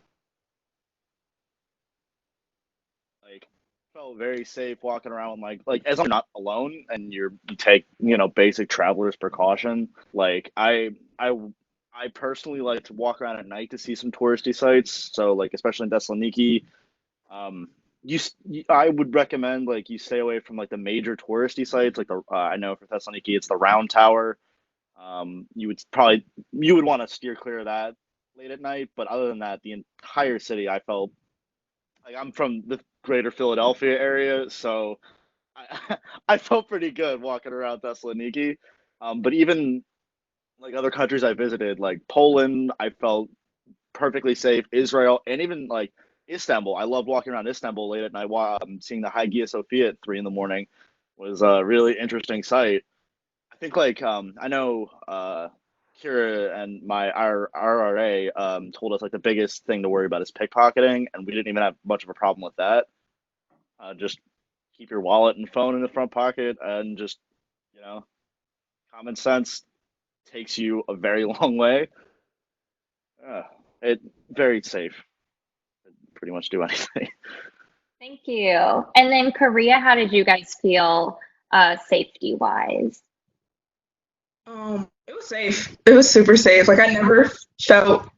like. Felt very safe walking around like as I'm not alone and you take basic traveler's precaution. Like I personally like to walk around at night to see some touristy sites. So like especially in Thessaloniki, I would recommend like you stay away from like the major touristy sites. Like I know for Thessaloniki it's the Round Tower. You would want to steer clear of that late at night. But other than that, the entire city I felt like I'm from the greater Philadelphia area, so I felt pretty good walking around Thessaloniki. But even like other countries I visited, like Poland, I felt perfectly safe. Israel, and even like Istanbul. I loved walking around Istanbul late at night while seeing the Hagia Sophia at 3 a.m. was a really interesting sight. I think like I know Kiara and our RRA told us like the biggest thing to worry about is pickpocketing, and we didn't even have much of a problem with that. Just keep your wallet and phone in the front pocket, and just common sense takes you a very long way. It very safe. Pretty much do anything. Thank you. And then Korea, how did you guys feel safety wise? It was safe. It was super safe. Like I never felt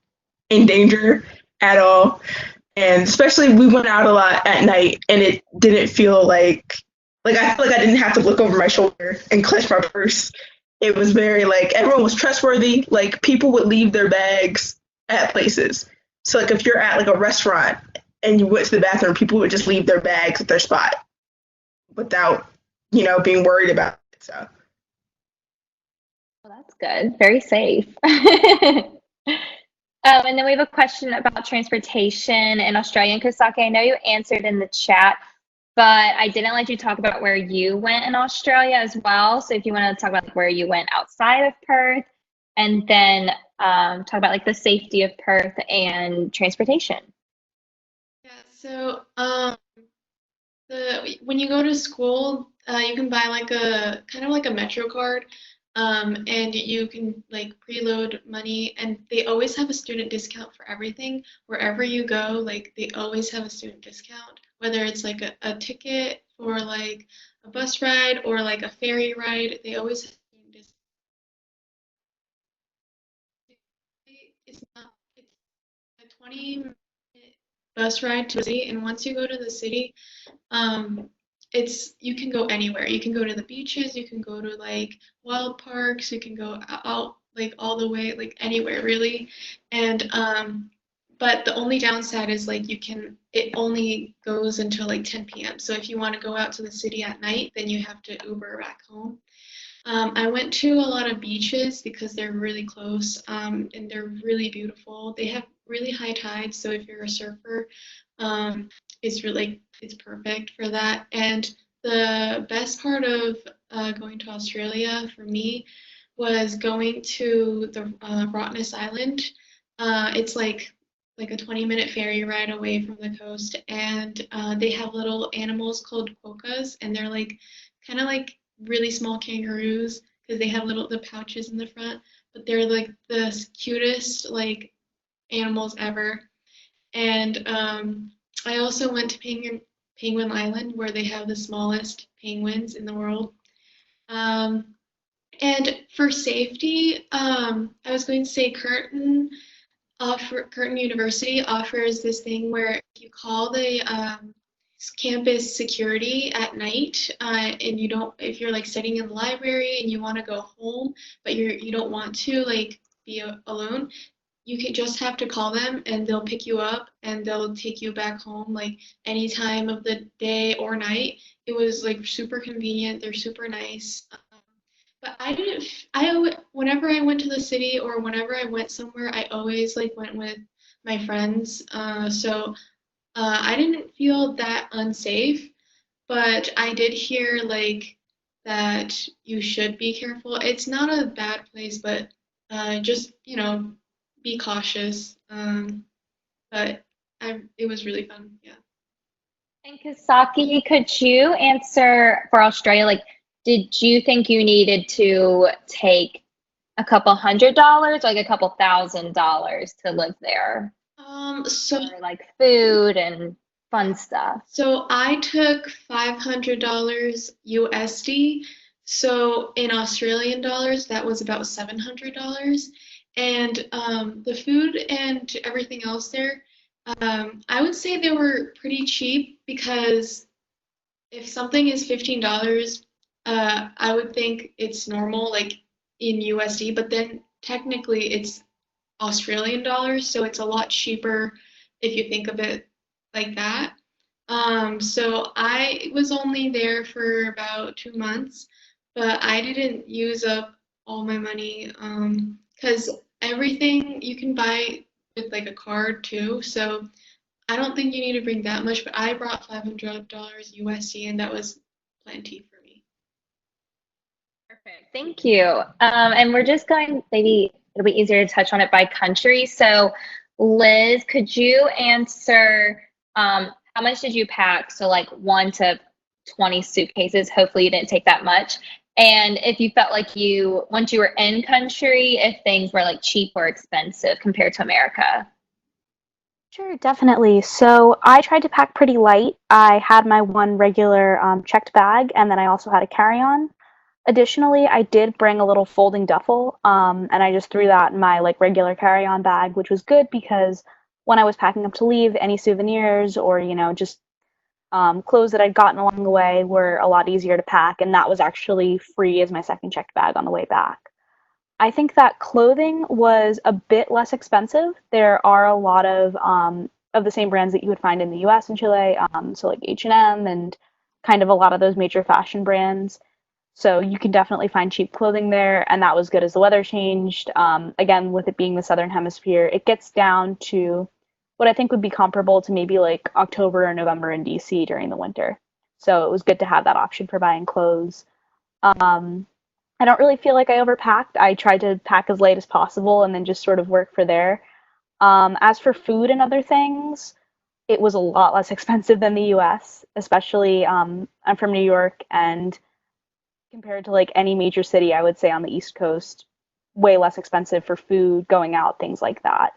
in danger at all. And especially we went out a lot at night and it didn't feel like I feel like I didn't have to look over my shoulder and clutch my purse. It was very like everyone was trustworthy. Like people would leave their bags at places. So like if you're at like a restaurant and you went to the bathroom, people would just leave their bags at their spot without, being worried about it. So Well, that's good. Very safe. And then we have a question about transportation in Australia. And Kisaki, I know you answered in the chat, but I didn't let you talk about where you went in Australia as well. So if you want to talk about like, where you went outside of Perth, and then talk about like the safety of Perth and transportation. Yeah, so when you go to school, you can buy like a kind of like a Metro card, and you can like preload money, and they always have a student discount for everything. Wherever you go, like they always have a student discount, whether it's like a ticket for like a bus ride or like a ferry ride, they always have a student discount. It's a 20-minute bus ride to the city, and once you go to the city, you can go anywhere. You can go to the beaches, you can go to like wild parks, you can go out like all the way like anywhere really. And but the only downside is like it only goes until like 10 p.m. So if you want to go out to the city at night, then you have to Uber back home. I went to a lot of beaches because they're really close, and they're really beautiful. They have really high tides, so if you're a surfer, it's perfect for that. And the best part of going to Australia for me was going to the Rottnest Island. It's like a 20-minute ferry ride away from the coast, and they have little animals called quokkas, and they're like kind of like really small kangaroos because they have the pouches in the front, but they're like the cutest like animals ever. And I also went to Penguin Island where they have the smallest penguins in the world. And for safety, I was going to say Curtin University offers this thing where if you call the campus security at night, and if you're like sitting in the library and you want to go home, but you don't want to like be alone, you can just have to call them and they'll pick you up and they'll take you back home like any time of the day or night. It was like super convenient. They're super nice. But whenever I went to the city or whenever I went somewhere, I always like went with my friends. So I didn't feel that unsafe, but I did hear like that you should be careful. It's not a bad place, but just be cautious. But it was really fun. Yeah. And Kisaki, could you answer for Australia? Like, did you think you needed to take a couple $100, like a couple $1,000 to live there? So for like food and fun stuff. So I took $500 USD. So in Australian dollars, that was about $700. And the food and everything else there, I would say they were pretty cheap because if something is $15, I would think it's normal, like in USD, but then technically it's Australian dollars, so it's a lot cheaper if you think of it like that. So I was only there for about 2 months, but I didn't use up all my money because everything you can buy with like a card too. So I don't think you need to bring that much, but I brought $500 USD, and that was plenty for me. Perfect. Thank you. And we're just going, maybe it'll be easier to touch on it by country. So Liz, could you answer how much did you pack? So like 1 to 20 suitcases. Hopefully you didn't take that much. And if you felt like once you were in country, if things were like cheap or expensive compared to America. Sure, definitely. So I tried to pack pretty light. I had my one regular checked bag, and then I also had a carry-on. Additionally, I did bring a little folding duffel, and I just threw that in my like regular carry-on bag, which was good because when I was packing up to leave, any souvenirs or just clothes that I'd gotten along the way were a lot easier to pack, and that was actually free as my second checked bag on the way back. I think that clothing was a bit less expensive. There are a lot of the same brands that you would find in the US and Chile, so like H&M and kind of a lot of those major fashion brands. So you can definitely find cheap clothing there, and that was good as the weather changed. Again, with it being the southern hemisphere, it gets down to what I think would be comparable to maybe like October or November in DC during the winter. So it was good to have that option for buying clothes. Um, I don't really feel like I overpacked. I tried to pack as light as possible and then just sort of work for there. As for food and other things, it was a lot less expensive than the US, especially I'm from New York, and compared to like any major city, I would say on the East Coast, way less expensive for food, going out, things like that.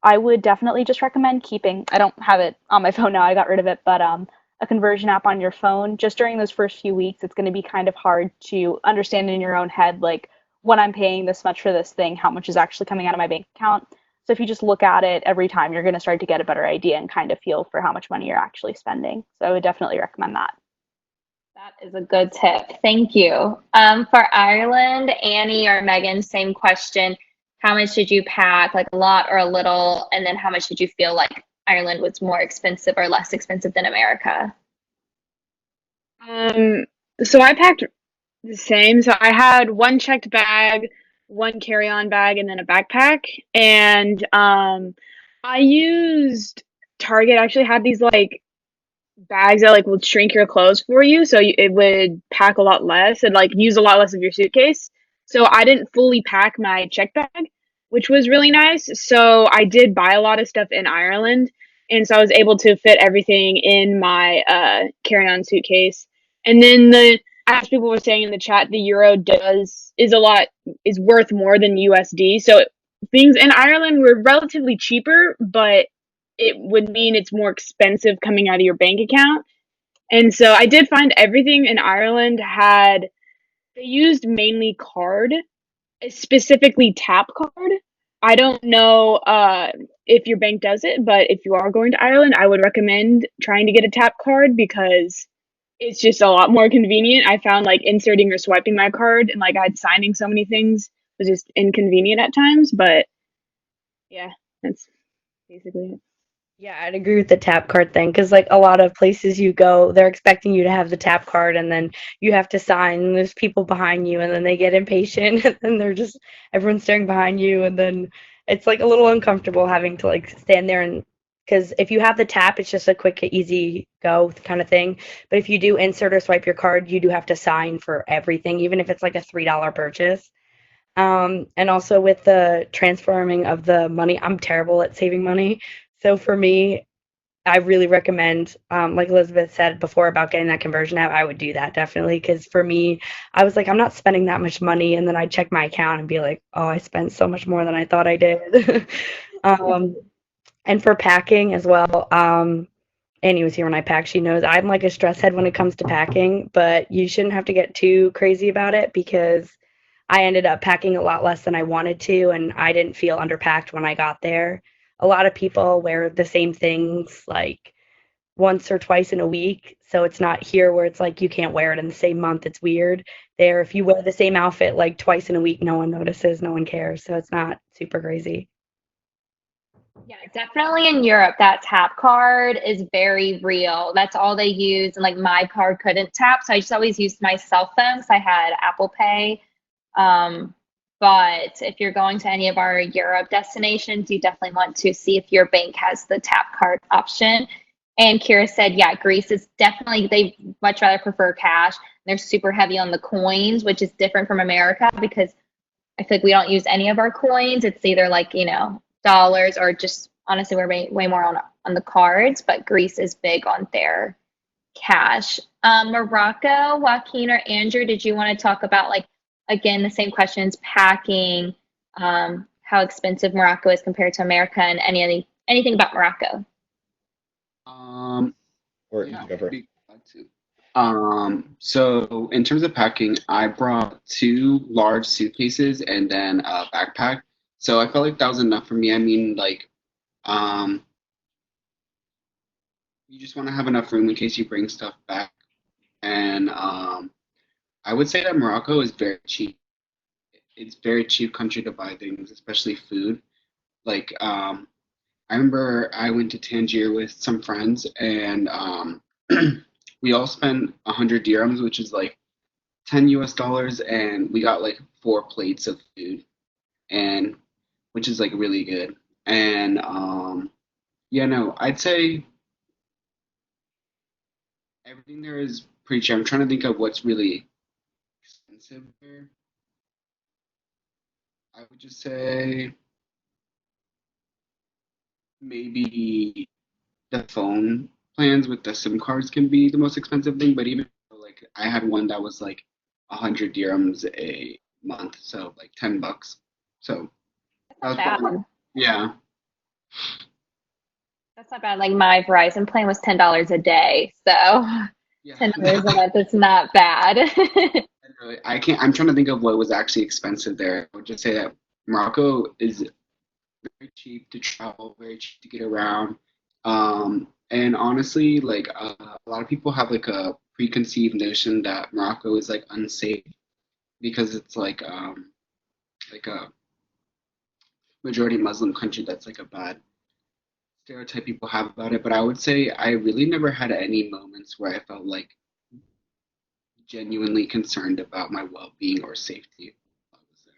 I would definitely just recommend keeping, I don't have it on my phone now, I got rid of it, but a conversion app on your phone. Just during those first few weeks, it's going to be kind of hard to understand in your own head, like when I'm paying this much for this thing, how much is actually coming out of my bank account. So if you just look at it every time, you're going to start to get a better idea and kind of feel for how much money you're actually spending. So I would definitely recommend that. That is a good tip. Thank you. For Ireland, Annie or Meaghan, same question. How much did you pack, like a lot or a little? And then how much did you feel like Ireland was more expensive or less expensive than America? So I packed the same. So I had one checked bag, one carry-on bag, and then a backpack. And I used Target actually had these like bags that like would shrink your clothes for you, so it would pack a lot less and like use a lot less of your suitcase. So I didn't fully pack my check bag, which was really nice. So I did buy a lot of stuff in Ireland, and so I was able to fit everything in my carry-on suitcase. And then as people were saying in the chat, the euro is worth more than USD. So things in Ireland were relatively cheaper, but it would mean it's more expensive coming out of your bank account. And so I did find everything in Ireland they used mainly card, specifically tap card. I don't know if your bank does it, but if you are going to Ireland, I would recommend trying to get a tap card because it's just a lot more convenient. I found like inserting or swiping my card and like I'd signing so many things was just inconvenient at times, but yeah, that's basically it. Yeah, I'd agree with the tap card thing because, like, a lot of places you go, they're expecting you to have the tap card, and then you have to sign. And there's people behind you, and then they get impatient, and then everyone's staring behind you, and then it's like a little uncomfortable having to like stand there and because if you have the tap, it's just a quick, easy go kind of thing. But if you do insert or swipe your card, you do have to sign for everything, even if it's like a $3 purchase. And also with the transforming of the money, I'm terrible at saving money. So for me, I really recommend, like Elizabeth said before about getting that conversion app, I would do that definitely. Because for me, I was like, I'm not spending that much money. And then I'd check my account and be like, oh, I spent so much more than I thought I did. And for packing as well, Annie was here when I packed. She knows I'm like a stress head when it comes to packing, but you shouldn't have to get too crazy about it because I ended up packing a lot less than I wanted to, and I didn't feel underpacked when I got there. A lot of people wear the same things like once or twice in a week, so it's not here where it's like you can't wear it in the same month. It's weird. There, if you wear the same outfit like twice in a week, no one notices, no one cares, so it's not super crazy. Yeah, definitely in Europe, that tap card is very real. That's all they use. And like my card couldn't tap. So I just always used my cell phone because I had Apple Pay. But if you're going to any of our Europe destinations, you definitely want to see if your bank has the tap card option. And Kiara said, yeah, Greece is definitely, they much rather prefer cash. They're super heavy on the coins, which is different from America because I feel like we don't use any of our coins. It's either like, dollars or just honestly we're way more on the cards, but Greece is big on their cash. Morocco, Joaquin or Andrew, did you want to talk about like again the same questions, packing, how expensive Morocco is compared to America and anything about Morocco? Or Yeah, go for I'd be glad to. So in terms of packing, I brought 2 large suitcases and then a backpack. So I felt like that was enough for me. I mean, like, you just want to have enough room in case you bring stuff back. And I would say that Morocco is very cheap. It's very cheap country to buy things, especially food. Like, I remember I went to Tangier with some friends, and we all spent 100 dirhams, which is like 10 US dollars, and we got like 4 plates of food, and which is like really good. And yeah, no, I'd say everything there is pretty cheap. I'm trying to think of what's really expensive there. I would just say maybe the phone plans with the SIM cards can be the most expensive thing, but even like I had one that was like 100 dirhams a month, so like $10. So that was Bad. probably, yeah. That's not bad. Like my Verizon plan was $10 a day, so Yeah. $10 a month is not bad. I can't. I'm trying to think of what was actually expensive there. I would just say that Morocco is very cheap to travel, very cheap to get around. And honestly, like a lot of people have like a preconceived notion that Morocco is like unsafe because it's like a majority Muslim country that's like a bad stereotype people have about it. But I would say I really never had any moments where I felt like genuinely concerned about my well-being or safety while I was there.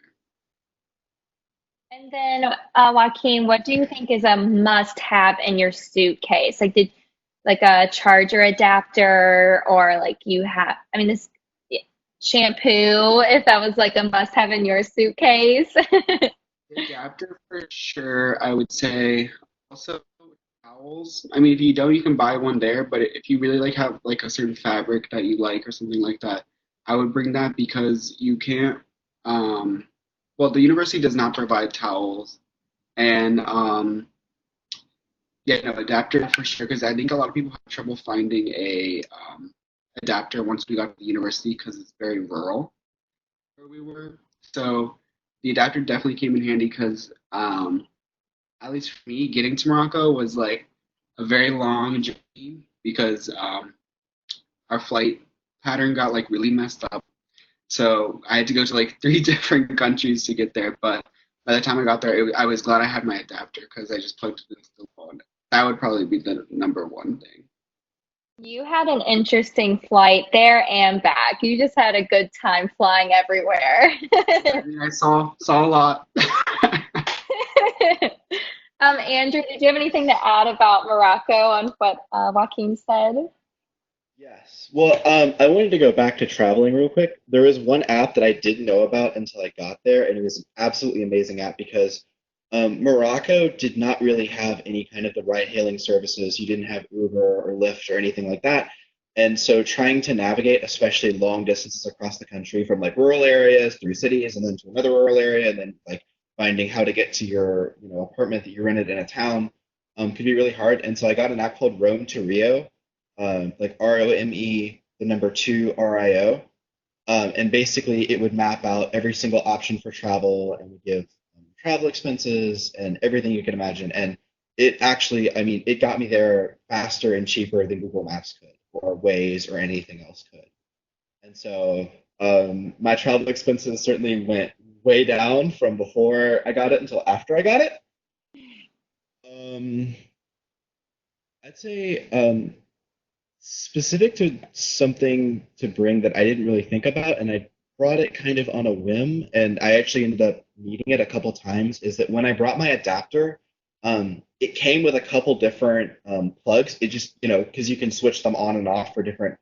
And then, Joaquin, what do you think is a must-have in your suitcase? Like, did like a charger adapter, or like you have? I mean, this yeah, shampoo, if that was like a must-have in your suitcase. The adapter for sure, I would say. Also towels. I mean, if you don't, you can buy one there. But if you really like have like a certain fabric that you like or something like that, I would bring that because you can't. Well, the university does not provide towels, and yeah, no adapter for sure. Because I think a lot of people have trouble finding a adapter once we got to the university because it's very rural where we were. So the adapter definitely came in handy because at least for me, getting to Morocco was like a very long journey because our flight pattern got like really messed up. So I had to go to like 3 different countries to get there. But by the time I got there, I was glad I had my adapter because I just plugged it into the phone. That would probably be the number one thing. You had an interesting flight there and back. You just had a good time flying everywhere. I mean, I saw a lot. Andrew, did you have anything to add about Morocco on what Joaquin said? Yes. Well, I wanted to go back to traveling real quick. There was one app that I didn't know about until I got there, and it was an absolutely amazing app because Morocco did not really have any kind of the ride-hailing services. You didn't have Uber or Lyft or anything like that. And so trying to navigate, especially long distances across the country from like rural areas through cities and then to another rural area and then like finding how to get to your, apartment that you rented in a town could be really hard. And so I got an app called Rome to Rio, like ROME, the number 2 RIO. And basically it would map out every single option for travel and would give travel expenses and everything you can imagine. And it actually, I mean, it got me there faster and cheaper than Google Maps could or Waze or anything else could. And so my travel expenses certainly went way down from before I got it until after I got it. I'd say specific to something to bring that I didn't really think about, and I brought it kind of on a whim, and I actually ended up needing it a couple times, is that when I brought my adapter, it came with a couple different plugs. It just, because you can switch them on and off for different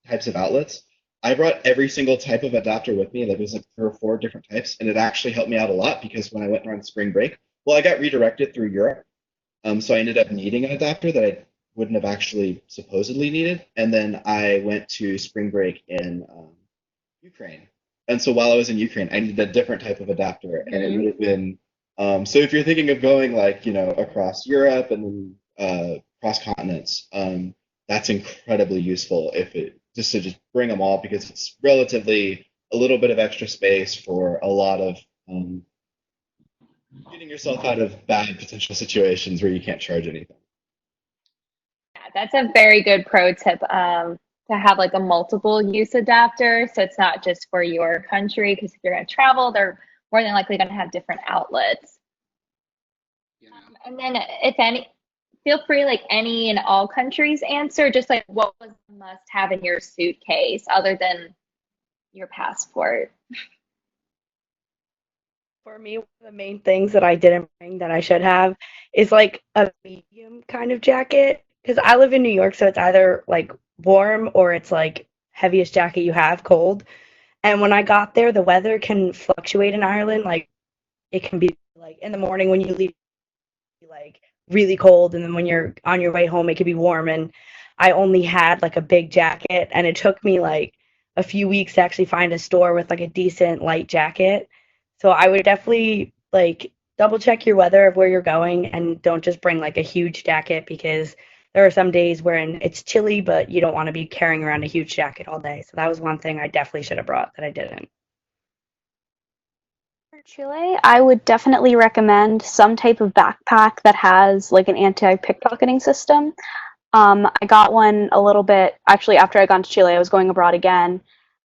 types of outlets. I brought every single type of adapter with me. Like it was like 3 or 4 different types, and it actually helped me out a lot because when I went on spring break, well, I got redirected through Europe, so I ended up needing an adapter that I wouldn't have actually supposedly needed. And then I went to spring break in Ukraine, and so while I was in Ukraine, I needed a different type of adapter, and it would have been. So if you're thinking of going like across Europe and then cross continents, that's incredibly useful if it just to just bring them all because it's relatively a little bit of extra space for a lot of getting yourself out of bad potential situations where you can't charge anything. Yeah, that's a very good pro tip to have like a multiple use adapter. So it's not just for your country, because if you're going to travel, they're more than likely going to have different outlets. Yeah. And then if any, feel free like any and all countries answer, just like what was the must have in your suitcase other than your passport. For me, one of the main things that I didn't bring that I should have is like a medium kind of jacket. Because I live in New York, so it's either like warm or it's like heaviest jacket you have, cold. And when I got there, the weather can fluctuate in Ireland. Like it can be like in the morning when you leave, like really cold, and then when you're on your way home, it could be warm. And I only had like a big jacket, and it took me like a few weeks to actually find a store with like a decent light jacket. So I would definitely like double check your weather of where you're going, and don't just bring like a huge jacket, because there are some days when it's chilly, but you don't want to be carrying around a huge jacket all day. So that was one thing I definitely should have brought that I didn't. For Chile, I would definitely recommend some type of backpack that has like an anti-pickpocketing system. I got one a little bit, actually, after I got to Chile, I was going abroad again,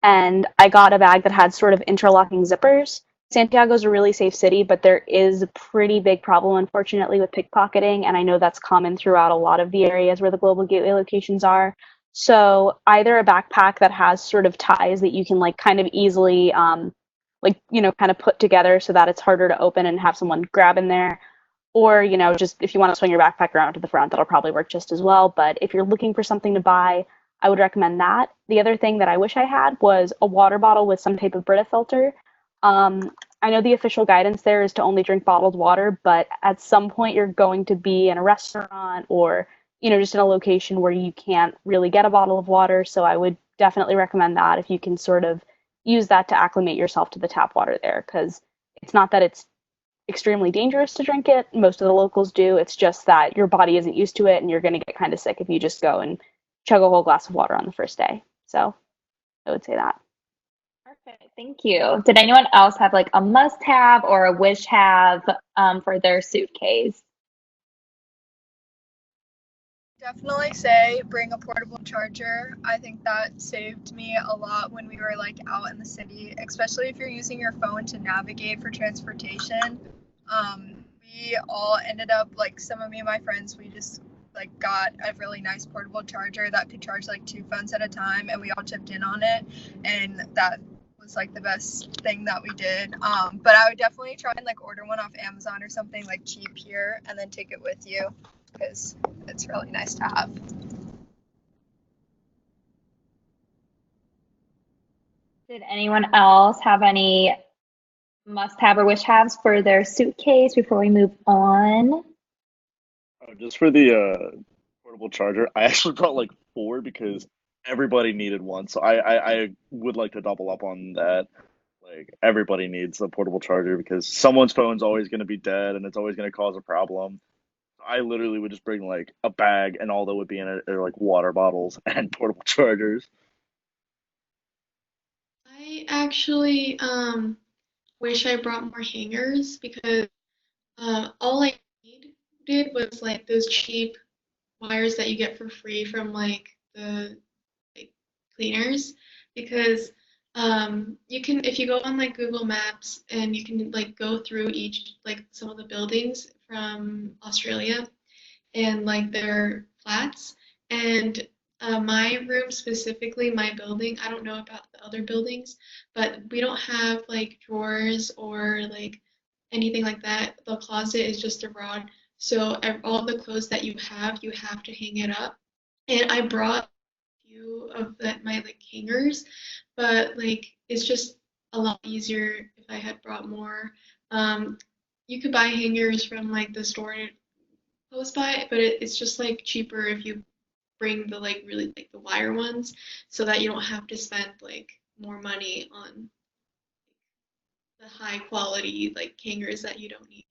and I got a bag that had sort of interlocking zippers. Santiago is a really safe city, but there is a pretty big problem, unfortunately, with pickpocketing, and I know that's common throughout a lot of the areas where the global gateway locations are. So either a backpack that has sort of ties that you can like kind of easily, like, you know, kind of put together so that it's harder to open and have someone grab in there, or, you know, just if you want to swing your backpack around to the front, that'll probably work just as well. But if you're looking for something to buy, I would recommend that. The other thing that I wish I had was a water bottle with some type of Brita filter. I know the official guidance there is to only drink bottled water, but at some point you're going to be in a restaurant or, you know, just in a location where you can't really get a bottle of water. So I would definitely recommend that if you can sort of use that to acclimate yourself to the tap water there, because it's not that it's extremely dangerous to drink it. Most of the locals do. It's just that your body isn't used to it and you're going to get kind of sick if you just go and chug a whole glass of water on the first day. So I would say that. Perfect. Thank you. Did anyone else have like a must have or a wish have for their suitcase? Definitely say bring a portable charger. I think that saved me a lot when we were like out in the city, especially if you're using your phone to navigate for transportation. We all ended up, like, some of me and my friends, we just like got a really nice portable charger that could charge like 2 phones at a time, and we all chipped in on it, and that was like the best thing that we did. But I would definitely try and like order one off Amazon or something like cheap here, and then take it with you, because it's really nice to have. Did anyone else have any must have or wish haves for their suitcase before we move on? Just for the portable charger, I actually brought like four because everybody needed one. So I would like to double up on that. Like everybody needs a portable charger because someone's phone's always going to be dead and it's always going to cause a problem. I literally would just bring like a bag and all that would be in it are like water bottles and portable chargers. I actually wish I brought more hangers because all I did was like those cheap wires that you get for free from like the like cleaners, because you can, if you go on like Google Maps and you can like go through each like some of the buildings from Australia and like their flats, and my room specifically, my building, I don't know about the other buildings, but we don't have like drawers or like anything like that. The closet is just a rod. So all the clothes that you have to hang it up. And I brought a few of my like hangers, but like it's just a lot easier if I had brought more. You could buy hangers from like the store close by, but it's just like cheaper if you bring the like really like the wire ones, so that you don't have to spend like more money on the high quality like hangers that you don't need.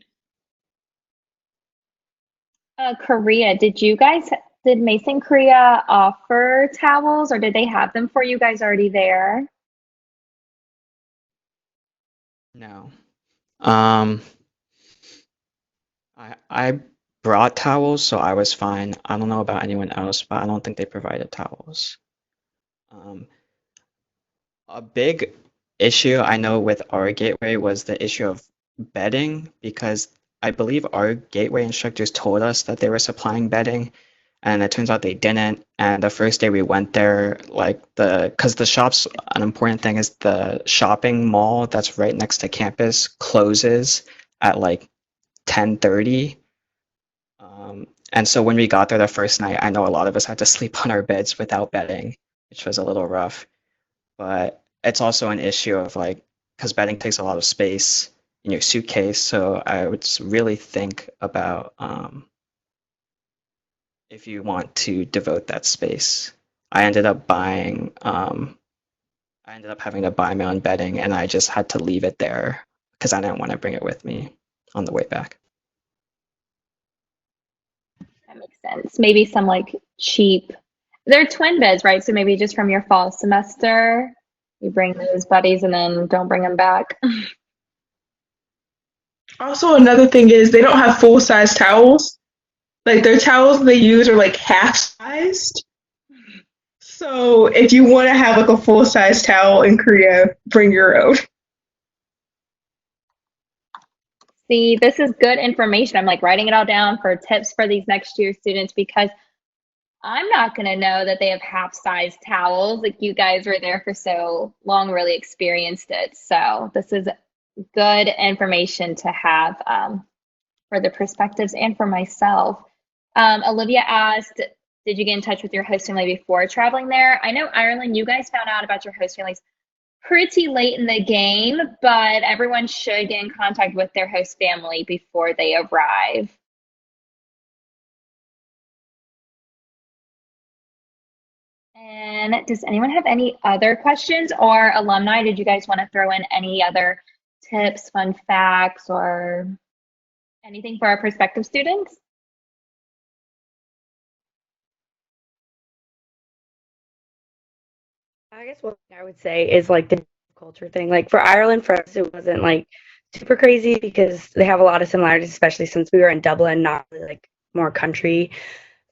Korea, did Mason Korea offer towels or did they have them for you guys already there? No. Um, I brought towels, so I was fine. I don't know about anyone else, but I don't think they provided towels. A big issue I know with our gateway was the issue of bedding, because I believe our gateway instructors told us that they were supplying bedding, And it turns out they didn't. And the first day we went there, like because the shops, an important thing is the shopping mall that's right next to campus closes at like 10:30. And so when we got there the first night, I know a lot of us had to sleep on our beds without bedding, which was a little rough. But it's also an issue of like, because bedding takes a lot of space in your suitcase. So I would really think about if you want to devote that space. I ended up buying, I ended up having to buy my own bedding, and I just had to leave it there because I didn't want to bring it with me on the way back. That makes sense. Maybe some like cheap, they're twin beds, right? So maybe just from your fall semester, you bring those buddies and then don't bring them back. Also, another thing is they don't have full size towels. Like their towels they use are like half sized. So if you want to have like a full size towel in Korea, bring your own. See, this is good information. I'm like writing it all down for tips for these next year students because I'm not going to know that they have half-size towels. Like you guys were there for so long, really experienced it. So this is good information to have for the perspectives and for myself. Olivia asked, did you get in touch with your host family before traveling there? I know Ireland, you guys found out about your host families pretty late in the game, but everyone should get in contact with their host family before they arrive. And does anyone have any other questions or alumni? Did you guys want to throw in any other tips, fun facts, or anything for our prospective students? I guess one thing I would say is like the culture thing. Like for Ireland, for us, it wasn't like super crazy because they have a lot of similarities, especially since we were in Dublin, not really, like more country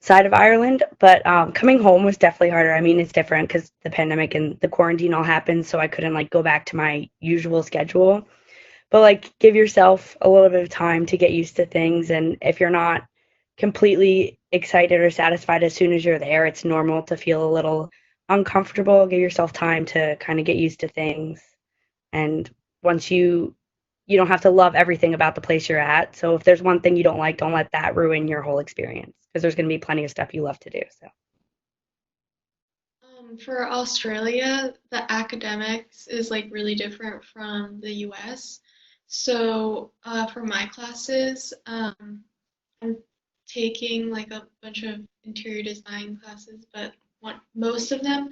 side of Ireland. But coming home was definitely harder. I mean, it's different because the pandemic and the quarantine all happened, so I couldn't like go back to my usual schedule. But like give yourself a little bit of time to get used to things, and if you're not completely excited or satisfied as soon as you're there, it's normal to feel a little uncomfortable. Give yourself time to kind of get used to things. And once you don't have to love everything about the place you're at. So if there's one thing you don't like, don't let that ruin your whole experience because there's going to be plenty of stuff you love to do. So for Australia, the academics is like really different from the US. So for my classes, I'm taking like a bunch of interior design classes, but most of them,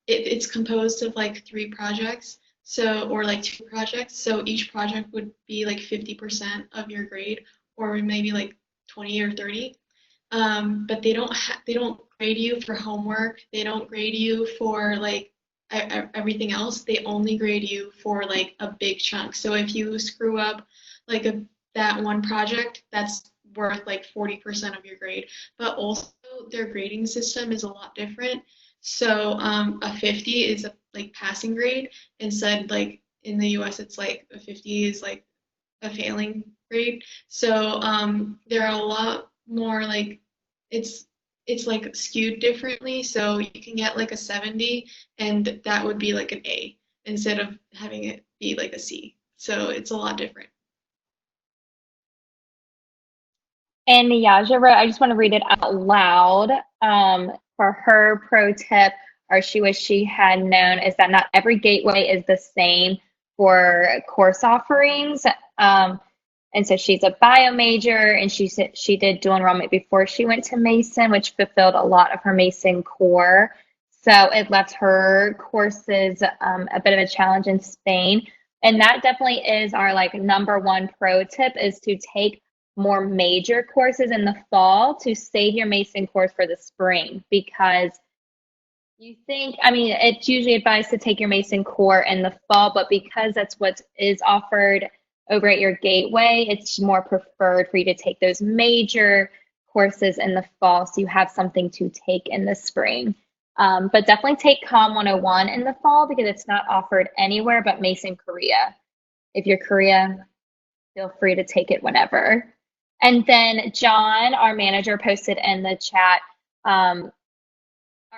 it's composed of like 3 projects. So, or like 2 projects. So each project would be like 50% of your grade, or maybe like 20 or 30. But they don't grade you for homework. They don't grade you for like everything else. They only grade you for like a big chunk. So if you screw up like that one project, that's worth like 40% of your grade. But also their grading system is a lot different. So a 50 is a like passing grade. Instead, like in the US, it's like a 50 is like a failing grade. So there are a lot more like it's like skewed differently. So you can get like a 70, and that would be like an A instead of having it be like a C. So it's a lot different. And Niyaja wrote, I just want to read it out loud. For her pro tip, or she wished she had known, is that not every gateway is the same for course offerings. And so she's a bio major, and she said she did dual enrollment before she went to Mason, which fulfilled a lot of her Mason core. So it left her courses a bit of a challenge in Spain. And that definitely is our like #1 pro tip, is to take more major courses in the fall to save your Mason course for the spring, because you think, I mean, it's usually advised to take your Mason core in the fall, but because that's what is offered over at your gateway, it's more preferred for you to take those major courses in the fall so you have something to take in the spring. But definitely take Com 101 in the fall because it's not offered anywhere but Mason Korea. If you're Korea, feel free to take it whenever. And then John, our manager, posted in the chat, our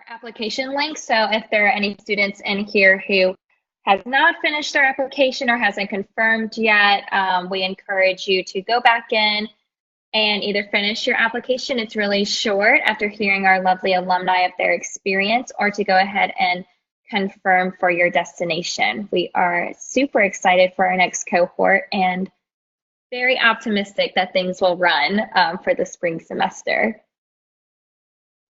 application link. So if there are any students in here who has not finished their application or hasn't confirmed yet, we encourage you to go back in and either finish your application. It's really short after hearing our lovely alumni of their experience, or to go ahead and confirm for your destination. We are super excited for our next cohort and very optimistic that things will run for the spring semester.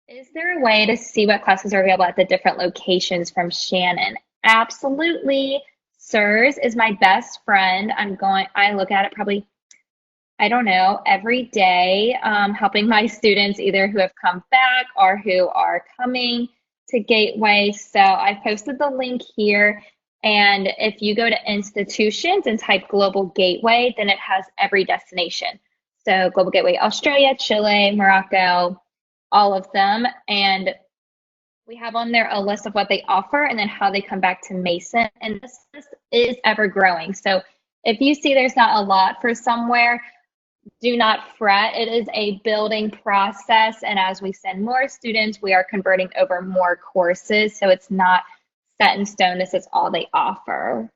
Is there a way to see what classes are available at the different locations from Shannon? Absolutely. SIRS is my best friend. I look at it probably, I don't know, every day, helping my students either who have come back or who are coming to Gateway. So I posted the link here. And if you go to institutions and type Global Gateway, then it has every destination. So Global Gateway, Australia, Chile, Morocco, all of them. And we have on there a list of what they offer and then how they come back to Mason. And this list is ever growing. So if you see there's not a lot for somewhere, do not fret. It is a building process. And as we send more students, we are converting over more courses. So it's not set in stone. This is all they offer.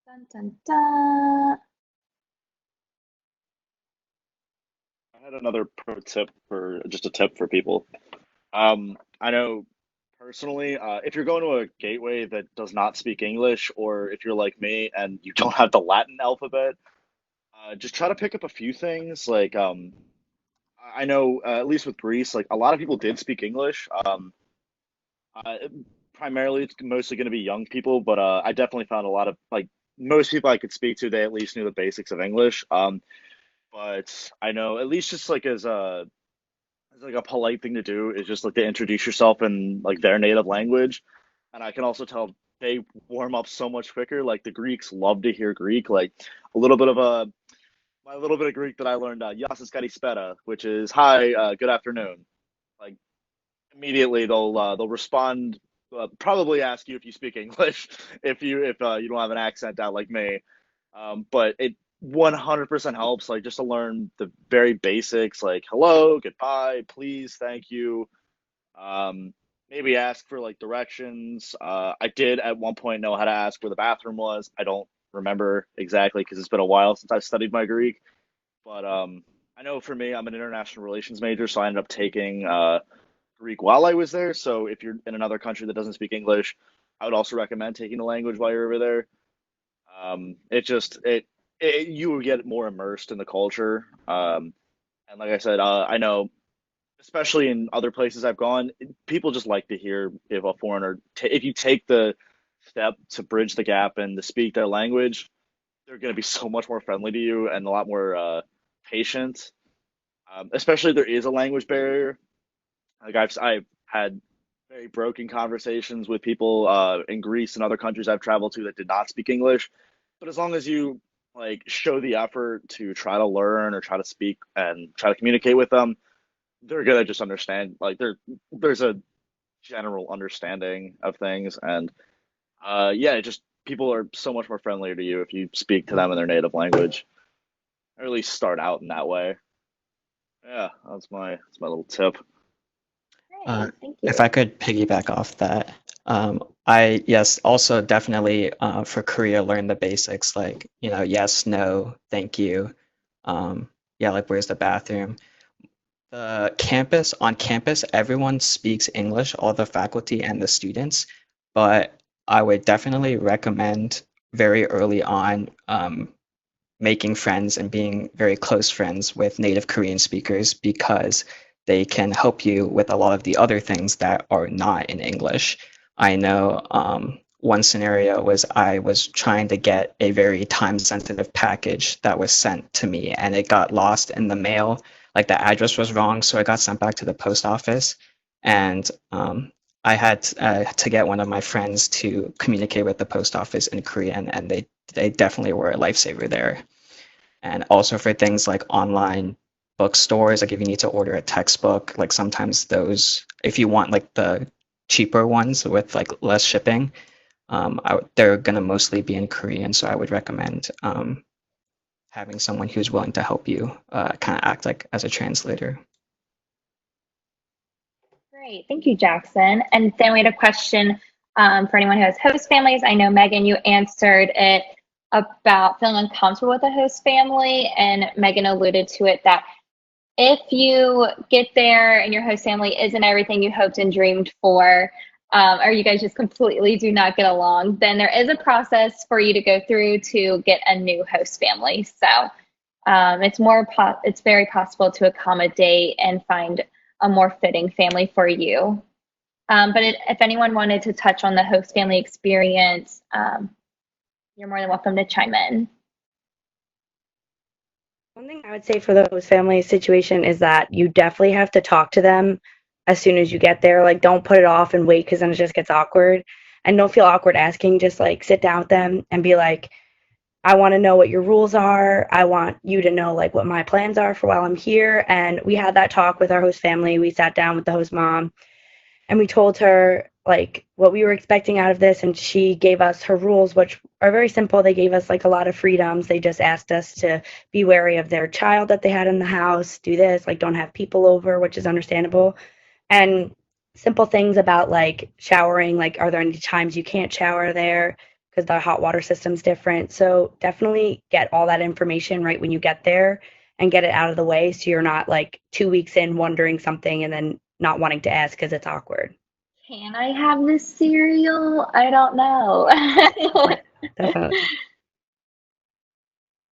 Dun, dun, dun. I had another pro tip for just a tip for people. I know personally, if you're going to a gateway that does not speak English, or if you're like me and you don't have the Latin alphabet, just try to pick up a few things. Like, I know, at least with Greece, like a lot of people did speak English. Uh, Primarily, it's mostly going to be young people, but I definitely found a lot of like most people I could speak to, they at least knew the basics of English. But I know at least just like as like a polite thing to do is just like to introduce yourself in like their native language. And I can also tell they warm up so much quicker. Like the Greeks love to hear Greek. Like a little bit of a my little bit of Greek that I learned, Yasis Kalispera, which is hi, good afternoon. Like immediately they'll respond. Probably ask you if you speak English if you don't have an accent out like me. But it 100% helps, like just to learn the very basics, like hello, goodbye, please, thank you. Maybe ask for like directions. I did at one point know how to ask where the bathroom was. I don't remember exactly because it's been a while since I studied my Greek. But I know for me, I'm an international relations major, so I ended up taking Greek while I was there. So if you're in another country that doesn't speak English, I would also recommend taking the language while you're over there. It you would get more immersed in the culture. And like I said, I know, especially in other places I've gone, people just like to hear if a foreigner, if you take the step to bridge the gap and to speak their language, they're going to be so much more friendly to you and a lot more patient. Especially if there is a language barrier. Like I've had very broken conversations with people in Greece and other countries I've traveled to that did not speak English. But as long as you like show the effort to try to learn or try to speak and try to communicate with them, they're gonna just understand. Like there's a general understanding of things, and yeah, it just people are so much more friendlier to you if you speak to them in their native language, or at least start out in that way. Yeah, that's my little tip. Great, thank you. If I could piggyback off that, yes, also definitely for Korea, learn the basics like, yes, no, thank you. Yeah, like where's the bathroom? On campus, everyone speaks English, all the faculty and the students, but I would definitely recommend very early on making friends and being very close friends with native Korean speakers because they can help you with a lot of the other things that are not in English. I know one scenario was I was trying to get a very time-sensitive package that was sent to me and it got lost in the mail. Like the address was wrong, so it got sent back to the post office. And I had to get one of my friends to communicate with the post office in Korean, and they definitely were a lifesaver there. And also for things like online bookstores, like if you need to order a textbook, like sometimes those, if you want like the cheaper ones with like less shipping, they're gonna mostly be in Korean, so I would recommend having someone who's willing to help you kind of act like as a translator. Great, thank you, Jaxon. And then we had a question for anyone who has host families. I know, Meaghan, you answered it about feeling uncomfortable with a host family, and Meaghan alluded to it that if you get there and your host family isn't everything you hoped and dreamed for, or you guys just completely do not get along, then there is a process for you to go through to get a new host family. So it's very possible to accommodate and find a more fitting family for you. If anyone wanted to touch on the host family experience, you're more than welcome to chime in. One thing I would say for the host family situation is that you definitely have to talk to them as soon as you get there. Like, don't put it off and wait because then it just gets awkward. And don't feel awkward asking. Just like sit down with them and be like, I want to know what your rules are. I want you to know like what my plans are for while I'm here. And we had that talk with our host family. We sat down with the host mom and we told her like what we were expecting out of this, and she gave us her rules, which are very simple. They gave us like a lot of freedoms. They just asked us to be wary of their child that they had in the house, do this, like don't have people over, which is understandable, and simple things about like showering, like are there any times you can't shower there because the hot water system's different. So definitely get all that information right when you get there and get it out of the way so you're not like 2 weeks in wondering something and then not wanting to ask because it's awkward. Can I have this cereal? I don't know. Definitely.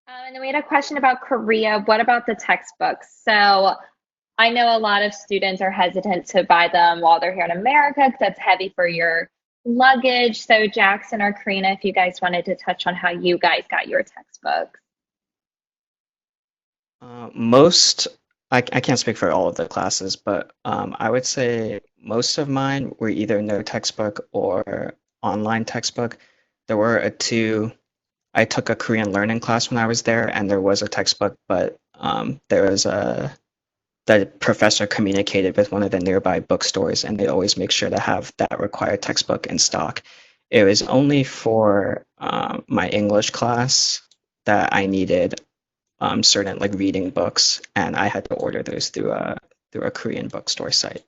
And then we had a question about Korea. What about the textbooks? So I know a lot of students are hesitant to buy them while they're here in America because that's heavy for your luggage. So Jaxon or Karena, if you guys wanted to touch on how you guys got your textbooks. I can't speak for all of the classes, but I would say most of mine were either no textbook or online textbook. There were I took a Korean learning class when I was there, and there was a textbook, but the professor communicated with one of the nearby bookstores, and they always make sure to have that required textbook in stock. It was only for my English class that I needed certain like reading books, and I had to order those through a Korean bookstore site.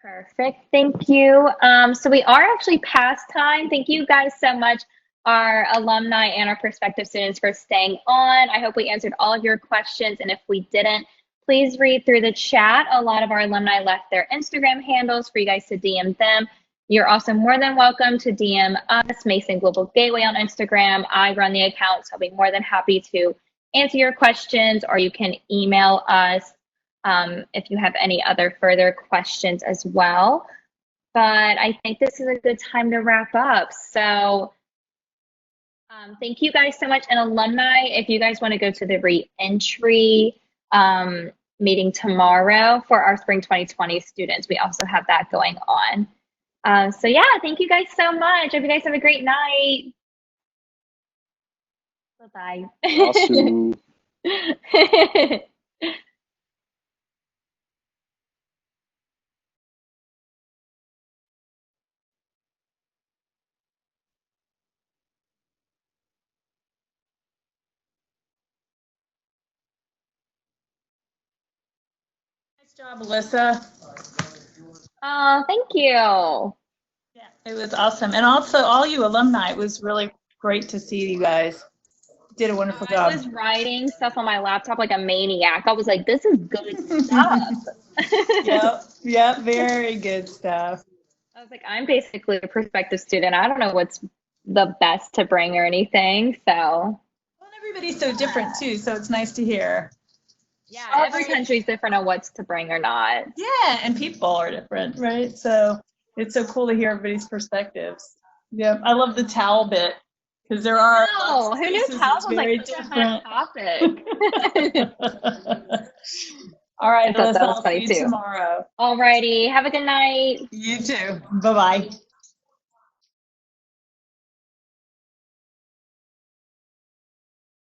Perfect, thank you. So we are actually past time. Thank you guys so much, our alumni and our prospective students, for staying on. I hope we answered all of your questions, and if we didn't, please read through the chat. A lot of our alumni left their Instagram handles for you guys to DM them. You're also more than welcome to DM us, Mason Global Gateway, on Instagram. I run the account, so I'll be more than happy to answer your questions, or you can email us if you have any other further questions as well. But I think this is a good time to wrap up. So thank you guys so much. And alumni, if you guys want to go to the re-entry meeting tomorrow for our spring 2020 students, we also have that going on. So yeah, thank you guys so much. Hope you guys have a great night. Bye-bye. Awesome. Nice job, Alyssa. Oh, thank you. Yeah, it was awesome. And also all you alumni, it was really great to see you guys. Did a wonderful job. I was writing stuff on my laptop like a maniac. I was like, this is good stuff. Yep, very good stuff. I was like, I'm basically a prospective student. I don't know what's the best to bring or anything. So. Well, everybody's so different too, so it's nice to hear. Yeah, every country's different on what's to bring or not. Yeah, and people are different, right? So it's so cool to hear everybody's perspectives. Yeah, I love the towel bit because there are. Oh, who knew towels was like such a hot topic? All right, I thought that was I'll funny see you too. tomorrow. All righty, have a good night. You too. Bye-bye.